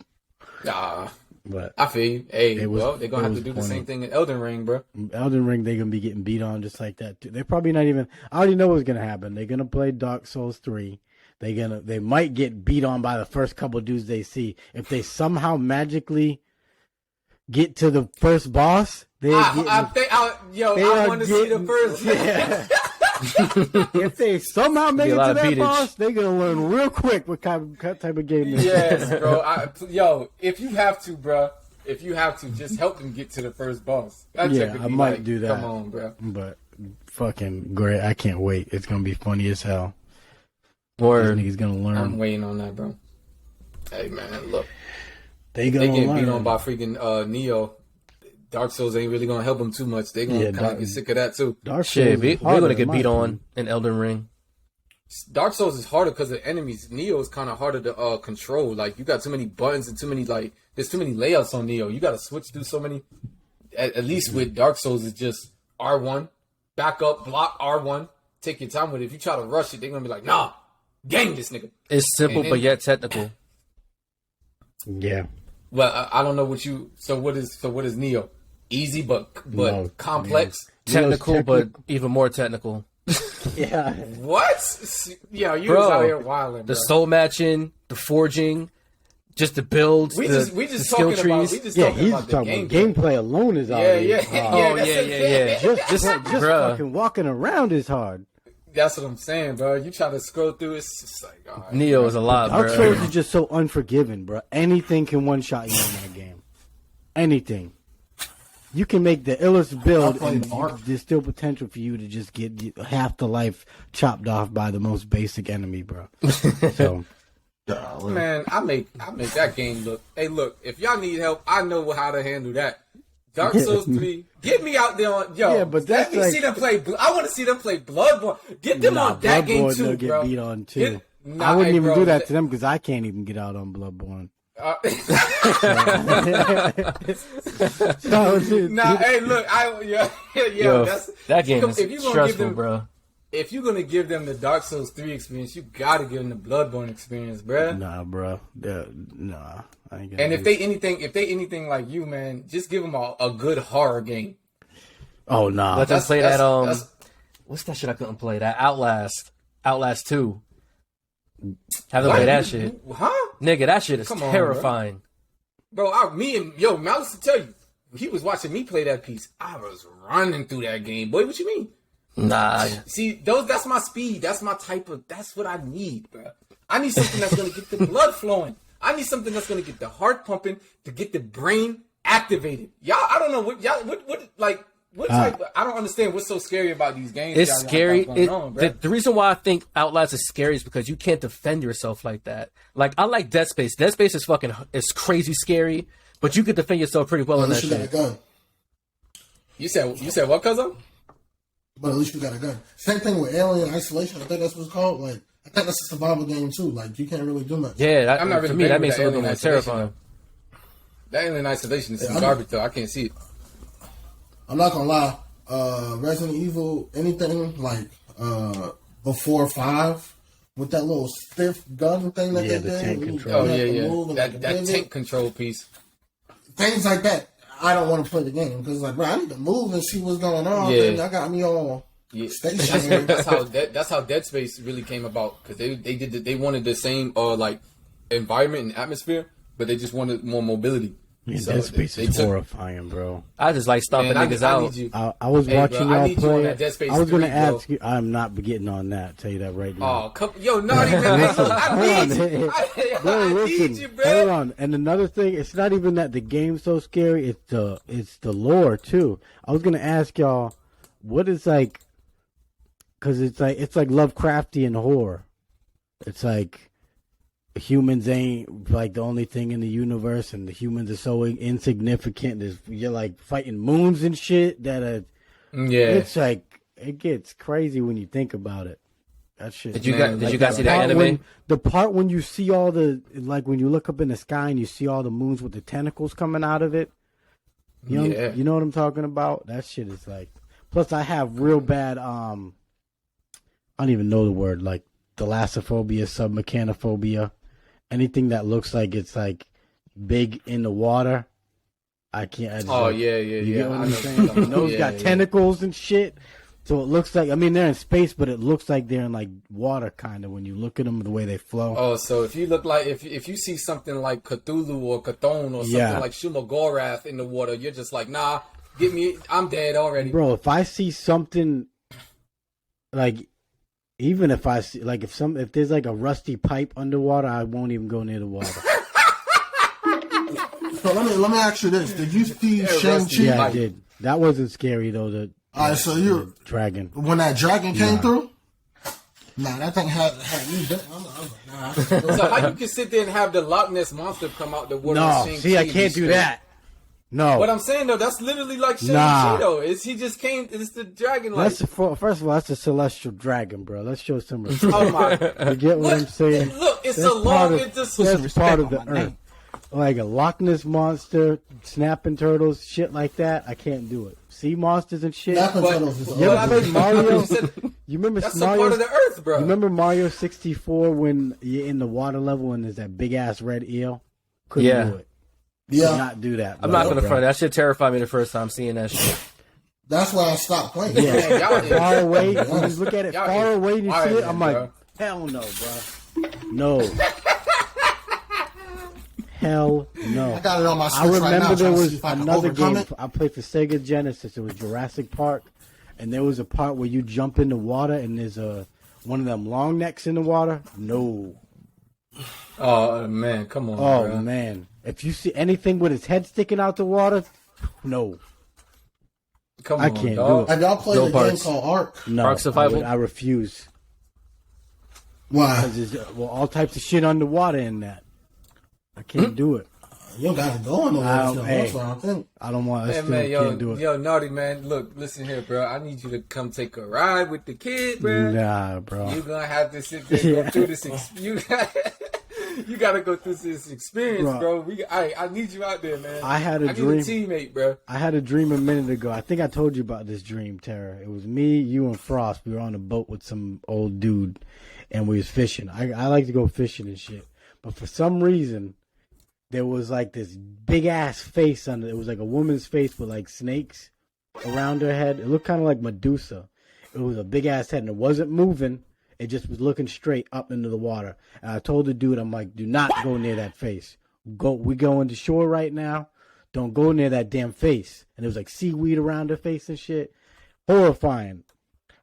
Nah, but I feel you. Hey, It was- well, they're gonna it have to was do the funny. same thing in Elden Ring, bro. Elden Ring, they gonna be getting beat on just like that too. They're probably not even. I already know what's gonna happen. They're gonna play Dark Souls 3. They might get beat on by the first couple dudes they see. If they somehow magically get to the first boss, they I are want to see the getting- first. Yeah. If they somehow make Be a it lot to of that beatage. boss, they're gonna learn real quick what type of game this is. Yes, bro. If you have to, bro. if you have to, just help them get to the first boss. That Yeah, check would I be might like, do that. Come on, bro. But fucking great. I can't wait. It's gonna be funny as hell. Or These niggas gonna learn. I'm waiting on that, bro. Hey, man, look. They They gonna getting learn. beat on by freaking Neo. Dark Souls ain't really gonna help them too much. They gonna Yeah, kind Dark- of get sick of that too. Dark shit, Souls we're is harder, gonna in get my beat on opinion. in Elden Ring. Dark Souls is harder because of enemies. Neo is kind of harder to control. Like you got too many buttons and too many like. There's too many layouts on Neo. You got to switch through so many. At least with Dark Souls, it's just R1, back up, block R1. Take your time with it. If you try to rush it, they're gonna be like, nah, gang this nigga. It's simple And then- but yet technical. Yeah. Well, I don't know what you. So what is Neo? Easy but No, complex. Technical, but even more technical. Yeah. What? Yeah, you Bro, was out here wilding. The bro. soul matching, the forging, just the builds, We the, just the talking skill about. trees. We just Yeah, talking he's about the talking game. about gameplay alone is Yeah, already yeah, hard. Oh, that's yeah, what I'm yeah, saying. yeah. Just Bruh. fucking walking around is hard. That's what I'm saying, bro. You try to scroll through, it's just like, all right, Neo is a lot, Dark bro. Souls is just so unforgiving, bro. Anything can one shot you in that game. Anything. You can make the illest build, I played and Ark. there's still potential for you to just get half the life chopped off by the most basic enemy, bro. So man. I make that game look. Hey, look, if y'all need help, I know how to handle that. Dark Souls 3, get me out there on yo. Yeah, but let that's me like- see them play. I want to see them play Bloodborne. Get them on that game Bloodborne, too, they'll get bro. beat on too. Get- nah, I wouldn't hey, even bro, do that to them because I can't even get out on Bloodborne. Uh, So, dude, nah, hey, look, yeah, Yo, that's that game if you is gonna give stressful, them- bro. If you're gonna give them the Dark Souls 3 experience, you gotta give them the Bloodborne experience, bruh. nah, bro. Nah, I ain't gonna And do if they anything like you, man, just give them a good horror game. Oh nah. Let them That's- play that's- that. that's- What's that shit I couldn't play? That Outlast 2. Have them What? play that shit, Huh? nigga. That shit is Come on, terrifying. Bro, me and Mouse to tell you, he was watching me play that piece. I was running through that game, boy. What you mean? Nah, See, that's my speed. That's my that's what I need, bro. I need something that's gonna get the blood flowing. I need something that's gonna get the heart pumping, to get the brain activated. Y'all, I don't know what what type. I don't understand what's so scary about these games. it's y'all got scary. going on, bro. The reason why I think Outlast is scary is because you can't defend yourself like that. Like I like Dead Space. Dead Space is crazy scary, but you could defend yourself pretty well At in that least you got a shit. gun. You said what, cousin? But at least you got a gun. Same thing with Alien Isolation. I think that's what it's called. Like, I think that's a survival game too. Like, you can't really do much. Yeah, I'm not for really me big that with makes the it a little Alien more Isolation, terrifying. That Alien Isolation is some I'm- garbage though. I can't see it. I'm not gonna lie. Resident Evil, anything like before 5, with that little stiff gun thing that Yeah, they the did. tank you control. Oh have yeah, to yeah. move and That like that pivot. tank control piece. Things like that. I don't want to play the game because, like, bro, I need to move and see what's going on. Yeah. And I got me all Yeah, stationary. that's how Dead Space really came about because they wanted the same like environment and atmosphere, but they just wanted more mobility. Man, So Dead Space they is took- horrifying, bro. I just like stomping Man, niggas I out. need you. I was Hey, watching bro, I y'all need you on play. that Dead Space I was gonna 3, bro. ask you. I'm not getting on that. Tell you that right now. Oh, come, yo, not even. I need you. Bro, I listen, need you, bro. hold on. And another thing, it's not even that the game's so scary. It's the lore too. I was gonna ask y'all, what is like, because it's like Lovecraftian horror. It's like humans ain't like the only thing in the universe, and the humans are so insignificant. You're like fighting moons and shit that Yeah. it's like it gets crazy when you think about it. That shit. Did you Man, guys like see that part anime? the part when you see all the when you look up in the sky and you see all the moons with the tentacles coming out of it. Yeah. You know what I'm talking about? That shit is like. Plus, I have real bad. I don't even know the word, like thalassophobia, submechanophobia. Anything that looks like it's like big in the water, I can't. I just, Oh like, yeah, you yeah. get what I I'm know saying? what you're talking And those about. got Yeah, yeah. tentacles and shit. So it looks like, I mean, they're in space, but it looks like they're in like water, kind of, when you look at them the way they flow. Oh, so if you look like if you see something like Cthulhu or Cthulhu or something Yeah. like Shumagorath in the water, you're just like, nah, get me. I'm dead already. Bro, if I see something like, even if I see like if there's like a rusty pipe underwater, I won't even go near the water. So let me ask you this: did you see Shang-Chi? Yeah, I Like- did. That wasn't scary though. The All right, so you dragon. when that dragon came through, that thing had me. I was like, nah. So how you can sit there and have the Loch Ness monster come out the water? No, and Shang-Chi see, I be can't do straight? that. No, What I'm saying though, that's literally like Shang-Chi Nah. though. He just came. It's the dragon. Like, first of all, that's a celestial dragon, bro. Let's show some respect. oh my! You get what I'm saying? Look, it's That's a long. part of- It's just That's part of the on my earth. name. Like a Loch Ness monster, snapping turtles, shit like that. I can't do it. Sea monsters and shit. Snapping But- turtles is You But ever I played mean, Mario? you said You remember that's a Mario? part of the earth, bro. You remember Mario 64 when you're in the water level and there's that big ass red eel? Couldn't Yeah. do it. Yeah, Could not do that. I'm not bro. gonna front. That shit terrified me the first time seeing that shit. that's why I stopped playing. Yeah, Man, y'all far is- away. When you look at it Y'all far is away and you see wild, it, I'm like, bro. hell no, bro. No. Hell no. I got it on my I Switch right remember now. there trying to see was if I can another overcome game it. I played for Sega Genesis. It was Jurassic Park, and there was a part where you jump in the water and there's one of them long necks in the water. No. Oh man, come on, Oh bro. man. If you see anything with its head sticking out the water, no. Come I on, can't dog. do Have y'all played No a game parts. called Ark? No. Ark Survival? I refuse. Why? There's all types of shit underwater in that. I can't do it. You got it going over I there. don't- That's hey. what I think. I don't want. I Hey still man, yo, can't do it. yo, naughty man. Look, listen here, bro. I need you to come take a ride with the kid, bro. Nah, bro. You gonna have to sit there and go Yeah. through this. You gotta go through this experience, Bro. bro. I need you out there, man. I had a need dream. a teammate, bro. I had a dream a minute ago. I think I told you about this dream, Tara. It was me, you, and Frost. We were on a boat with some old dude, and we was fishing. I like to go fishing and shit, but for some reason, there was like this big ass face under. It was like a woman's face with like snakes around her head. It looked kind of like Medusa. It was a big ass head, and it wasn't moving. It just was looking straight up into the water. And I told the dude, I'm like, do not go near that face. We going to shore right now. Don't go near that damn face. And there was like seaweed around her face and shit. Horrifying.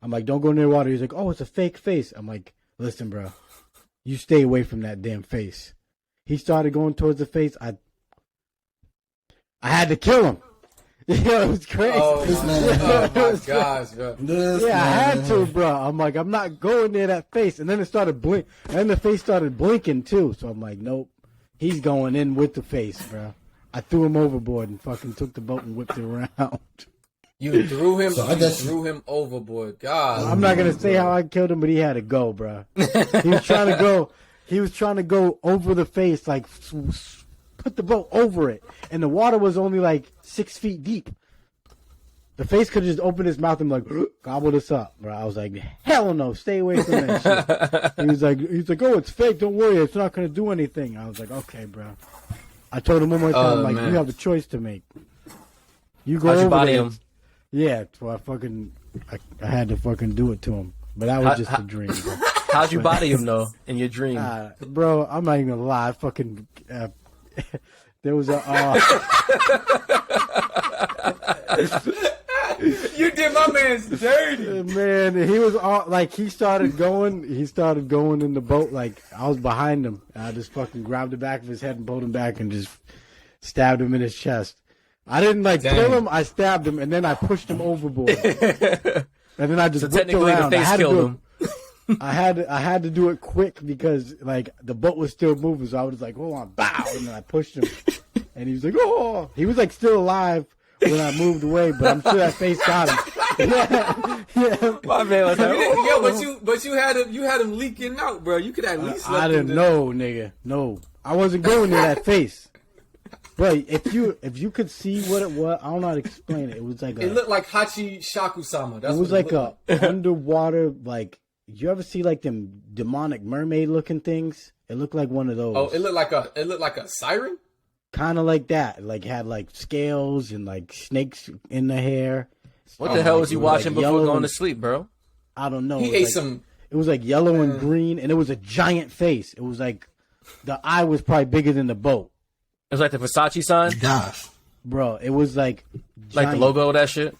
I'm like, don't go near water. He's like, oh, it's a fake face. I'm like, listen, bro, you stay away from that damn face. He started going towards the face. I had to kill him. Yeah, it was crazy. Oh my gosh, bro. This Yeah, I man. had to, bro. I'm like, I'm not going near that face. And then it started blink, and the face started blinking too. So I'm like, nope, he's going in with the face, bro. I threw him overboard and fucking took the boat and whipped it around. You threw him. So I you guess- threw him overboard. God. I'm not gonna say how I killed him, but he had to go, bro. He was trying to go. He was trying to go over the face, like put the boat over it, and the water was only like 6 feet deep. The face could have just opened his mouth and like gobbled us up, bro. I was like, hell no, stay away from that shit. He was like, oh, it's fake. Don't worry, it's not gonna do anything. I was like, okay, bro. I told him one more time, like, man. you have a choice to make. You go How'd you over body there. him? Yeah, so I had to fucking do it to him. But that was just a dream, bro. How'd you body him though in your dream? Bro, I'm not even gonna lie. I fucking there was a You did my man's dirty. man. He was all like he started going in the boat. Like I was behind him. And I just fucking grabbed the back of his head and pulled him back and just stabbed him in his chest. I didn't like Dang. kill him. I stabbed him and then I pushed him overboard. And then I just So whipped technically, the around. I face had to killed do him. it. I had to do it quick because like the boat was still moving, so I was like, "Hold on, bow!" And then I pushed him, and he was like, "Oh!" He was like still alive when I moved away, but I'm sure that face got him. yeah. My man was like, Yeah, but you had him leaking out, bro. You could at least. I let didn't him know, nigga. No, I wasn't going near that face. But if you could see what it was, I don't know how to explain it. It was like It looked like Hachi Shakusama. That's it was what like looked a underwater like. You ever see like them demonic mermaid looking things? It looked like one of those. Oh, it looked like a siren. Kind of like that. Like had like scales and like snakes in the hair. what the hell was It you was, like, watching before yellow going and- to sleep, bro? I don't know. He It was ate like- some. It was like yellow and green, and it was a giant face. It was like the eye was probably bigger than the boat, It was like the Versace sign, Gosh. bro. It was like like the giant. logo of that shit.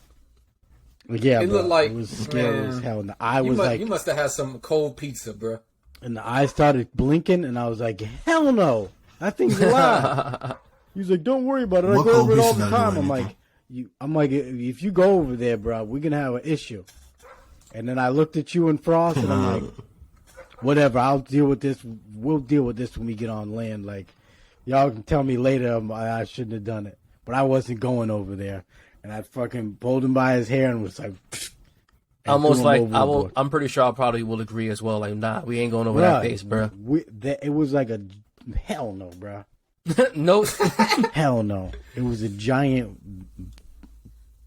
Yeah, It bro. looked like- it was scary man. as hell, and the eye You was must, like, you must have had some cold pizza, bro. and the eye started blinking, and I was like, hell no, that thing's alive. He's like, don't worry about it. I What go over it all coefficient the are time. you I'm in? like, I'm like, if you go over there, bro, we're gonna have an issue. And then I looked at you and Frost, and I'm like, whatever. I'll deal with this. We'll deal with this when we get on land. Like, y'all can tell me later I shouldn't have done it, but I wasn't going over there. And I fucking pulled him by his hair and was like, and Almost threw him like overboard. I'm pretty sure I probably will agree as well. Like, nah, we ain't going over that pace, bro. It was like a hell no, bro. Nope. Hell no. It was a giant.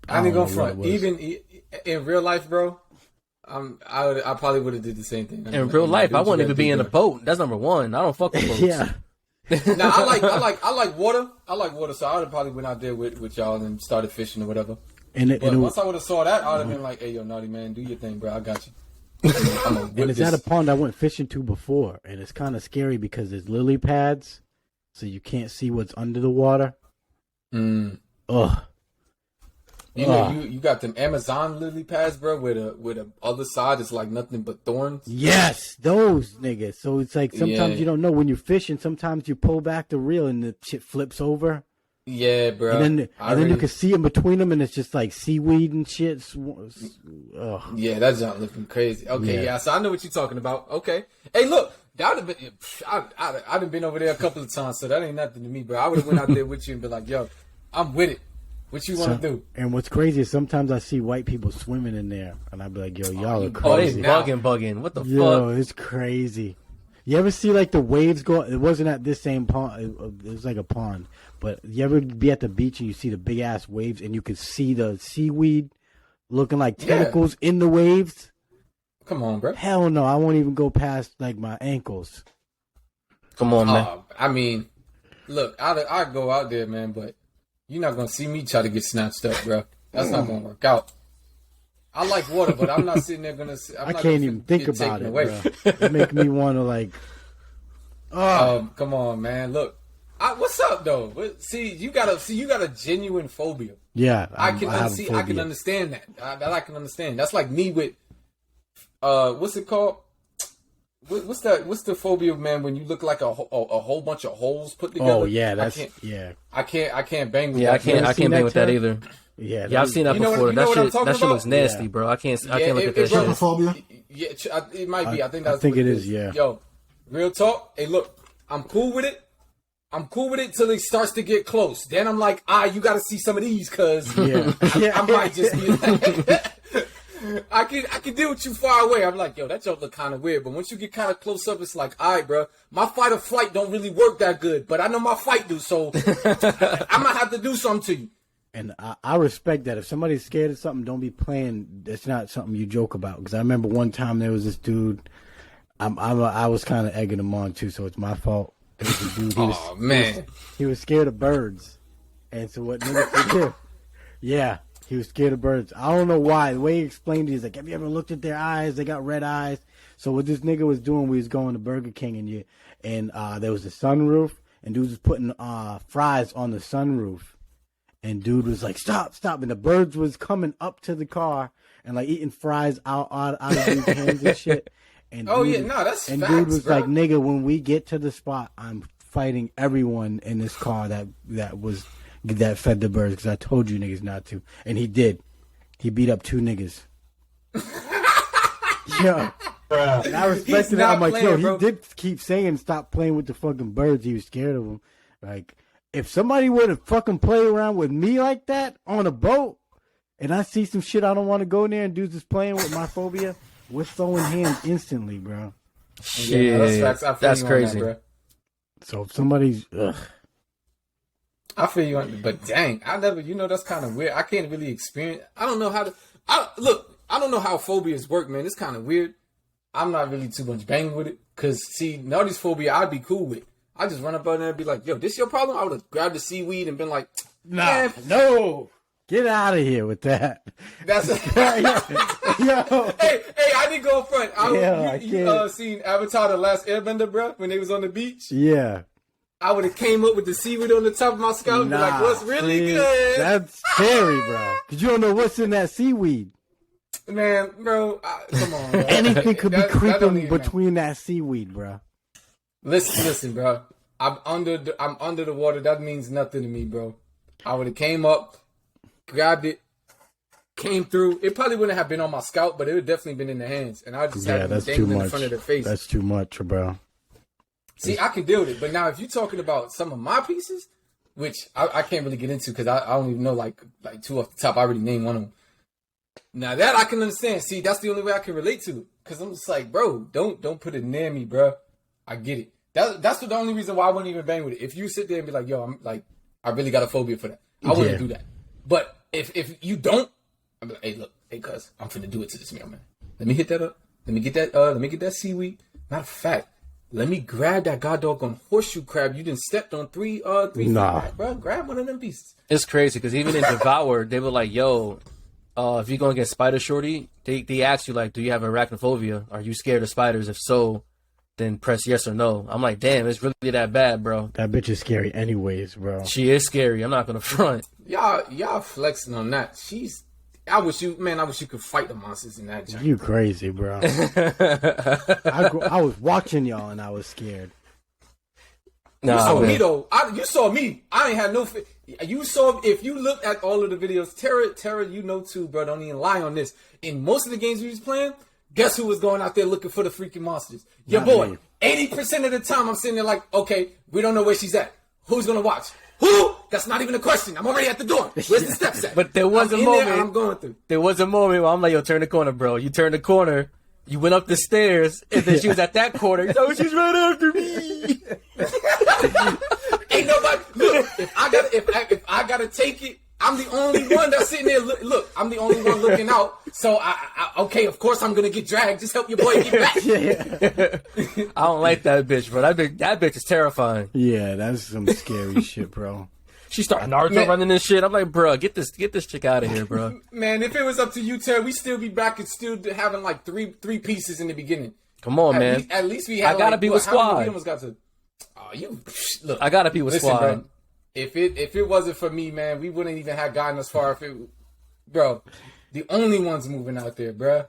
I ain't don't gonna know what it front. was. Even in real life, bro, I probably would have did the same thing. In real life, I wouldn't even be in a boat. That's number one. I don't fuck with boats. Yeah. Now I like water. I like water, so I would have probably went out there with y'all and started fishing or whatever. But once I would have saw that, I would have been like, "Hey, yo, naughty man, do your thing, bro. I got you." and it's at a pond I went fishing to before, and it's kind of scary because there's lily pads, so you can't see what's under the water. Ugh. You know, you got them Amazon lily pads, bro, where the other side is like nothing but thorns. Yes, those niggas. So it's like sometimes Yeah. you don't know when you're fishing. Sometimes you pull back the reel and the shit flips over, Yeah, bro. and then you can see in between them, and it's just like seaweed and shit. Ugh. Yeah, that's not looking crazy. Okay, yeah. So I know what you're talking about. Okay. Hey, look, that would have been. I'd have been over there a couple of times, so that ain't nothing to me, bro. I would have went out there with you and been like, "Yo, I'm with it. What you want to do?" And what's crazy is sometimes I see white people swimming in there, and I'd be like, "Yo, y'all are Oh, they crazy." bugging. What the Yo, fuck? it's crazy. You ever see like the waves go? It wasn't at this same pond. It was like a pond. But you ever be at the beach and you see the big ass waves and you can see the seaweed looking like tentacles in the waves? Come on, bro. Hell no, I won't even go past like my ankles. Come on, man. I mean, look, I'd go out there, man, but you're not gonna see me try to get snatched up, bro. That's not gonna work out. I like water, but I'm not sitting there gonna. I can't even think about it, bro. It make me want to like. Come on, man. Look, what's up though? See, you got a genuine phobia. Yeah, I have can a phobia. understand that. That I can understand. That's like me with, what's it called? What's that? What's the phobia, man? When you look like a whole bunch of holes put together. Oh yeah, that's I can't bang with Yeah, that. I can't bang with that term? either. Yeah, Yeah, I've seen that You know before. what- you know what I'm That talking shit looks about? nasty, Yeah. bro. I can't look at it- that it- shit. Trypophobia? Yeah, it might be. I think that's think what it is, yeah. Yo, real talk. Hey, look, I'm cool with it. I'm cool with it till it starts to get close. Then I'm like, you got to see some of these, cause Yeah. I might just be. I can deal with you far away. I'm like, yo, that joke look kind of weird. But once you get kind of close up, it's like, all right, bro, my fight or flight don't really work that good, but I know my fight do, so I might have to do something to you. And I respect that. If somebody's scared of something, don't be playing. It's not something you joke about. Because I remember one time there was this dude. I was kind of egging him on too, so it's my fault. There was a dude. Oh man, He was scared of birds, and so what niggas would do? Yeah, he was scared of birds. I don't know why. The way he explained it, he's like, "Have you ever looked at their eyes? They got red eyes." So what this nigga was doing, we was going to Burger King, and there was a sunroof, and dude was putting fries on the sunroof. And dude was like, stop. And the birds was coming up to the car and like eating fries out of dude's hands and shit. And that's and facts, dude was bro. like, nigga, when we get to the spot, I'm fighting everyone in this car that fed the birds because I told you niggas not to. And he did. He beat up 2 niggas. Yeah. And I respected it. not I'm like, playing, yo, bro. he did keep saying stop playing with the fucking birds. He was scared of them. Like, if somebody were to fucking play around with me like that on a boat, and I see some shit I don't want to go near, and dudes is playing with my phobia, we're throwing hands instantly, bro. Shit, Yeah, that's facts. I feel that's you on that, crazy. bro. So if somebody's, I feel you on, but dang, that's kind of weird. I can't really experience. I don't know how to. I don't know how phobias work, man. It's kind of weird. I'm not really too much banging with it because see, Naughty's phobia I'd be cool with. I just run up on there and be like, "Yo, this your problem?" I would have grabbed the seaweed and been like, "Man, no, get out of here with that." that's." Yo, Hey, I didn't go front. Yeah, You I can't. seen Avatar: The Last Airbender, bro? When they was on the beach, yeah. I would have came up with the seaweed on the top of my scalp and be like, "What's really see, good?" That's scary, bro. Because you don't know what's in that seaweed. Man, bro, come on, bro. Anything could be That don't creeping even matter. between that seaweed, bro. Listen, bro. I'm under the water. That means nothing to me, bro. I would have came up, grabbed it, came through. It probably wouldn't have been on my scalp, but it would definitely been in the hands. And I just had it that's too dangling much. in front of the face. That's too much, bro. See, I can deal with it. But now if you're talking about some of my pieces, which I can't really get into because I don't even know like two off the top. I already named one of them. Now that I can understand. See, that's the only way I can relate to it. Because I'm just like, bro, don't put it near me, bro. I get it. That's the only reason why I wouldn't even bang with it. If you sit there and be like, yo, I'm like, I really got a phobia for that. I wouldn't do that. But if you don't, I'm like, hey, look, hey, cuz, I'm finna do it to this meal, man. Let me hit that up. Let me get that seaweed. Matter of fact, let me grab that goddamn horseshoe crab. You done stepped on three Nah. feet, bro. Grab one of them pieces. It's crazy because even in Devour, they were like, yo, if you're going to get Spider Shorty, they ask you, like, do you have arachnophobia? Are you scared of spiders? If so, then press yes or no. I'm like, damn, it's really that bad, bro. That bitch is scary anyways, bro. She is scary. I'm not going to front. Y'all flexing on that. I wish you could fight the monsters in that joint. You crazy, bro. I was watching y'all and I was scared. Nah, You saw man. me though. You saw me. I ain't had no. You saw if you looked at all of the videos. Tara, you know too, bro. Don't even lie on this. In most of the games we was playing, guess who was going out there looking for the freaking monsters? Your Not boy. me. 80% of the time, I'm sitting there like, okay, we don't know where she's at. Who's gonna watch? Who? That's not even a question. I'm already at the door. Where's the steps at? But there was I'm a in there moment. and I'm going through. There was a moment where I'm like, yo, turn the corner, bro. You turn the corner. You went up the stairs, and then she was at that corner. You oh, she's right after me. Ain't nobody. Look, if I gotta take it, I'm the only one that's sitting there. Look, I'm the only one looking out. So okay, of course I'm gonna get dragged. Just help your boy get back. I don't like that bitch, bro. That bitch is terrifying. Yeah, that's some scary shit, bro. She started Naruto Man. running this shit. I'm like, bro, get this chick out of here, bro. Man, if it was up to you, Terry, we still be back and still having like three pieces in the beginning. Come on, man. At least we had. I gotta like, be with how many squad. we almost got to? Oh, you look. I gotta be with Listen, squad. bro. If it wasn't for me, man, we wouldn't even have gotten as far. Bro, the only ones moving out there, bro.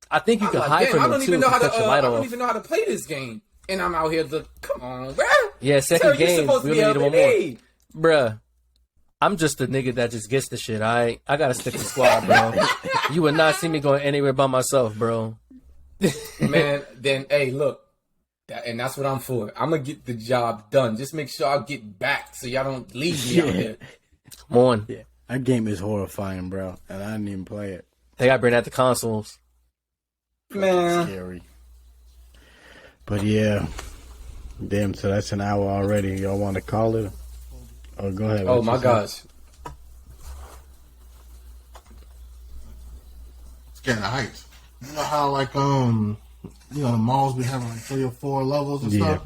I think you I'm can like, hide damn, from I them don't too. even know how to. Cut your light I don't off. even know how to play this game, and I'm out here. Come on, bro. Yeah, second Terry, you're game. supposed to We be only need one LBB. more, bruh. I'm just a nigga that just gets the shit. I gotta stick to squad, bro. You would not see me going anywhere by myself, bro. Man, then hey, look, and that's what I'm for. I'm gonna get the job done. Just make sure I get back so y'all don't leave me out there. Come on. Yeah, that game is horrifying, bro, and I didn't even play it. They gotta bring out the consoles. Man, Scary. But yeah, damn. So that's an hour already. Y'all want to call it? Oh, go ahead. oh What my you say? gosh. Scared of heights. You know how like the malls be having like 3 or 4 levels and Yeah. stuff.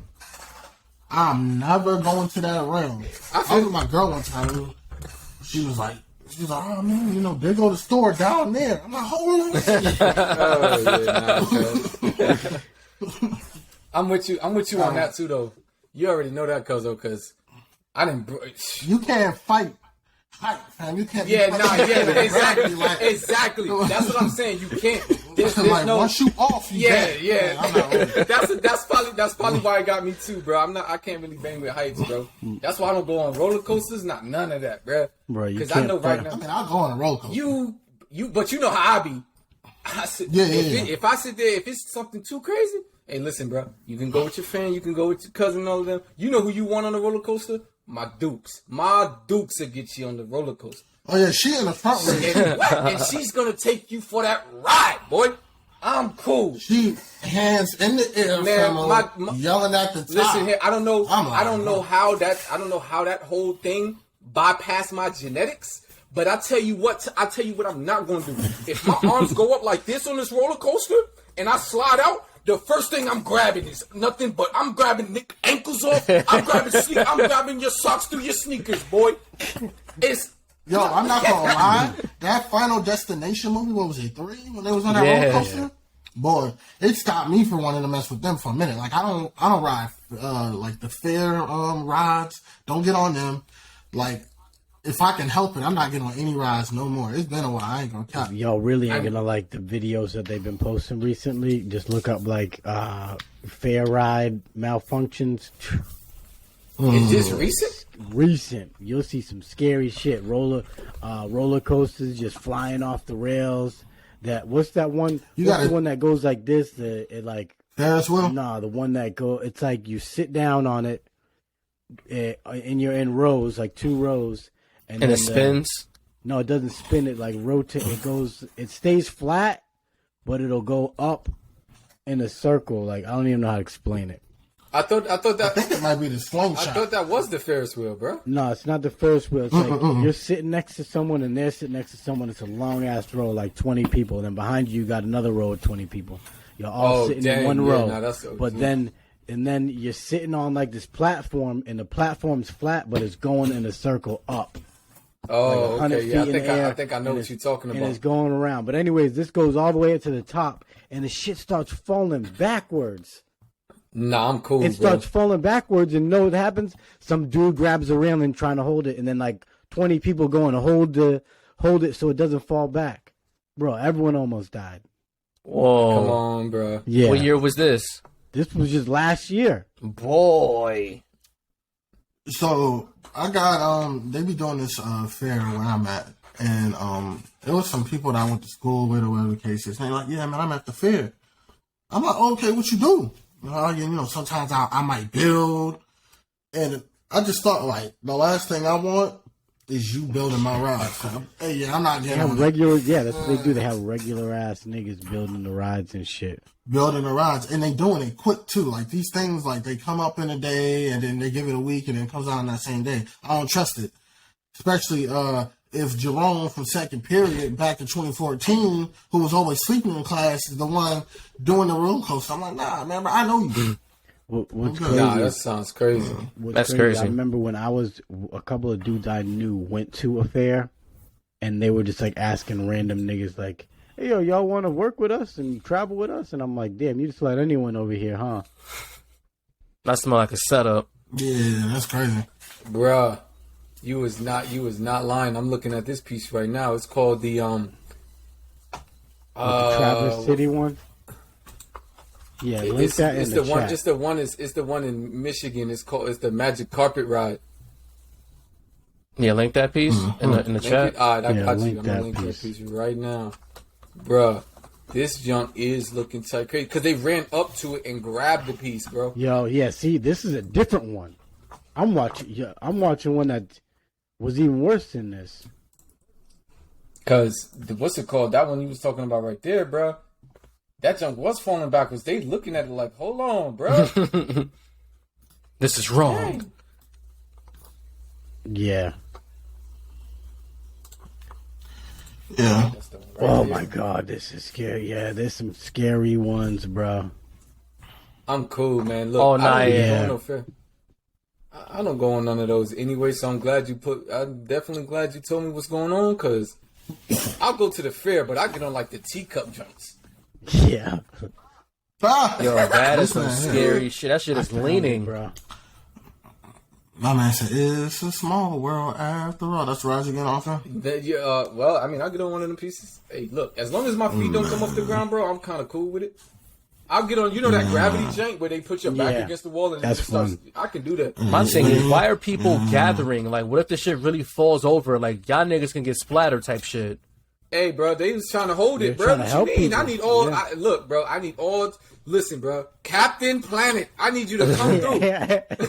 I'm never going to that realm. I was with my girl one time. She was like, oh man, they go to the store down there. I'm like, hold on. Oh, yeah, nah, I'm with you on that too, though. You already know that, Cuzzo, because I didn't. You can't fight height, fam. You can't. Yeah, be nah, fighting yeah, gravity, exactly, like- exactly. That's what I'm saying. You can't. There's like no. once you off, you Yeah, dead. yeah. I'm not with it. That's probably why it got me too, bro. I can't really bang with heights, bro. That's why I don't go on roller coasters. Not none of that, bro. Bro, you Because I can't know right fight. I now mean, I'll go on a roller coaster. but you know how I be. If I sit there, if it's something too crazy, hey, listen, bro. You can go with your friend, you can go with your cousin, all of them. You know who you want on the roller coaster? My Dukes will get you on the roller coaster. Oh yeah, she in the front row. And she's gonna take you for that ride, boy. I'm cool. She hands in the air, Man, fam, yelling at the top. Listen here, I don't know bro. how that whole thing bypassed my genetics. But I tell you what I'm not gonna do. If my arms go up like this on this roller coaster and I slide out, the first thing I'm grabbing is nothing but I'm grabbing Nick ankles off. I'm grabbing your socks through your sneakers, boy. Yo, I'm not gonna lie. That Final Destination movie, what was it, 3? When they was on that roller coaster? Boy, it stopped me from wanting to mess with them for a minute. Like I don't ride like the fair rides. Don't get on them. Like if I can help it, I'm not getting on any rides no more. It's been a while. I ain't gonna cap. Y'all really ain't gonna like the videos that they've been posting recently. Just look up like fair ride malfunctions. Is this recent? Recent. You'll see some scary shit. Roller coasters just flying off the rails. What's that one? What's the one that goes like this? Ferris wheel? Nah, the one that it's like you sit down on it, and you're in rows, like 2 rows, And it spins. No, it doesn't spin. It like rotate. It stays flat, but it'll go up in a circle. Like, I don't even know how to explain it. I thought I that think it might be the slingshot. I thought that was the Ferris wheel, bro. No, it's not the Ferris wheel. It's like you're sitting next to someone and they're sitting next to someone. It's a long ass row, like 20 people. And then behind you got another row of 20 people. You're all sitting in one row. Nah, that's so but then you're sitting on like this platform, and the platform's flat, but it's going in a circle up. Oh, Like 100 okay. Yeah, feet in the air, I think I know and what you're talking And about. it's going around. But anyways, this goes all the way up to the top, and the shit starts falling backwards. Nah, I'm cool, It bro. starts falling backwards, and know what happens? Some dude grabs a railing trying to hold it, and then like 20 people going to hold it so it doesn't fall back. Bro, everyone almost died. Whoa. Come on, bro. Yeah. What year was this? This was just last year. Boy. So I got they be doing this fair where I'm at, and it was some people that I went to school with or whatever the case is. And they're like, "Yeah, man, I'm at the fair." I'm like, "Okay, what you do?" You know, sometimes I might build, and I just thought like the last thing I want is you building my rides. So, hey, yeah, I'm not They getting have on regular, that's what they do. They have regular ass niggas building the rides and shit. building the rides, and they doing it quick too. Like these things, like they come up in a day, and then they give it a week, and then it comes out on that same day. I don't trust it, especially if Jerome from second period back in 2014, who was always sleeping in class, is the one doing the roller coaster. I'm like, nah, man, I know you. What's Okay. crazy? Nah, that sounds crazy. What's That's crazy. I remember when a couple of dudes I knew went to a fair, and they were just like asking random niggas like, "Hey, yo, y'all want to work with us and travel with us?" And I'm like, "Damn, you just let anyone over here, huh?" That smell like a setup. Yeah, that's crazy. Bruh, you was not lying. I'm looking at this piece right now. It's called the The Traverse City one. Yeah, link it's, that in it's the the one. chat. It's the one in Michigan. It's the Magic Carpet Ride. Yeah, link that piece in the Link chat. it. All right, I Yeah, got you. link I'm gonna that link piece. that piece right now, bruh. This junk is looking tight, crazy because they ran up to it and grabbed the piece, bro. Yo, yeah, see, this is a different one. I'm watching one that was even worse than this. Cause what's it called? That one you was talking about right there, bruh. That junk was falling backwards. They looking at it like, hold on, bruh. This is wrong. Dang. Yeah. Yeah. That's the one right Oh there. my god, this is scary. Yeah, there's some scary ones, bro. I'm cool, man. Look, Oh, I nah, don't even yeah. go on no fair. I don't go on none of those anyway, so I'm definitely glad you told me what's going on, cause I'll go to the fair, but I get on like the teacup joints. Yeah. Ah! Yo, that is some Listen, scary shit. That shit is leaning. bro. My man said, "It's a small world after all." That's Rise Again, also. Well, I mean, I get on one of them pieces. Hey, look, as long as my feet don't come off the ground, bro, I'm kind of cool with it. I'll get on, that gravity jank where they put your back Yeah. against the wall and That's it starts. fun. I can do that. My thing is, why are people gathering? Like, what if this shit really falls over? Like, y'all niggas can get splattered type shit. Hey, bro, they was trying to hold it, They're bro. trying to What you help mean? I people. need all. Yeah. Look, bro, I need all. Listen, bro, Captain Planet, I need you to come through.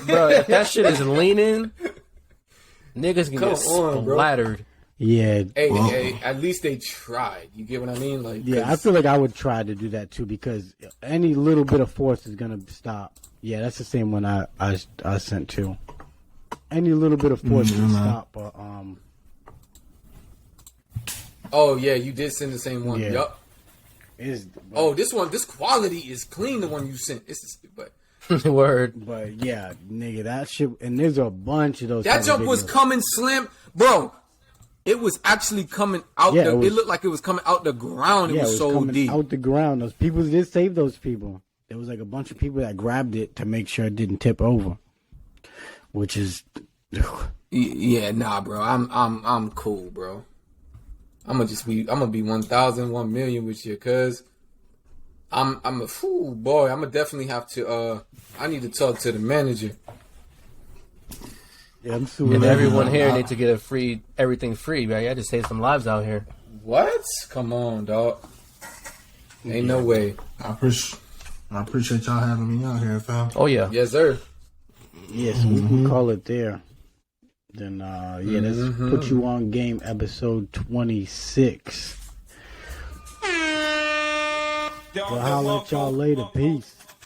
Bro, if that shit is leaning, niggas can Come get on, bro. splattered. Yeah. Hey, at least they tried. You get what I mean? Like, Yeah, I 'cause- feel like I would try to do that too because any little bit of force is gonna stop. Yeah, that's the same one I sent to. Any little bit of force can stop, but Oh yeah, you did send the same one. Yeah. Yup. is Oh, this quality is clean. The one you sent. But Word. but yeah, nigga, that shit. And there's a bunch of those. that type of jump was videos. coming slim, bro. It was actually coming out. Yeah, It looked like it was coming out the ground. It Yeah, was so coming deep. out the ground. Those people did save those people. There was like a bunch of people that grabbed it to make sure it didn't tip over, which is. Yeah, nah, bro. I'm cool, bro. I'm gonna be 1,000, 1 million with you, cause I'm a fool, boy. I'm gonna definitely have to. I need to talk to the manager. Yeah, I'm suing And everyone everybody. here needs to get everything free, man. I just save some lives out here. What? Come on, dog. Ain't no way. I appreciate y'all having me out here, fam. Oh yeah. Yes, sir. Yes, we can call it there. Then, yeah, let's put you on game episode 26. Well, I'll let y'all later. Peace.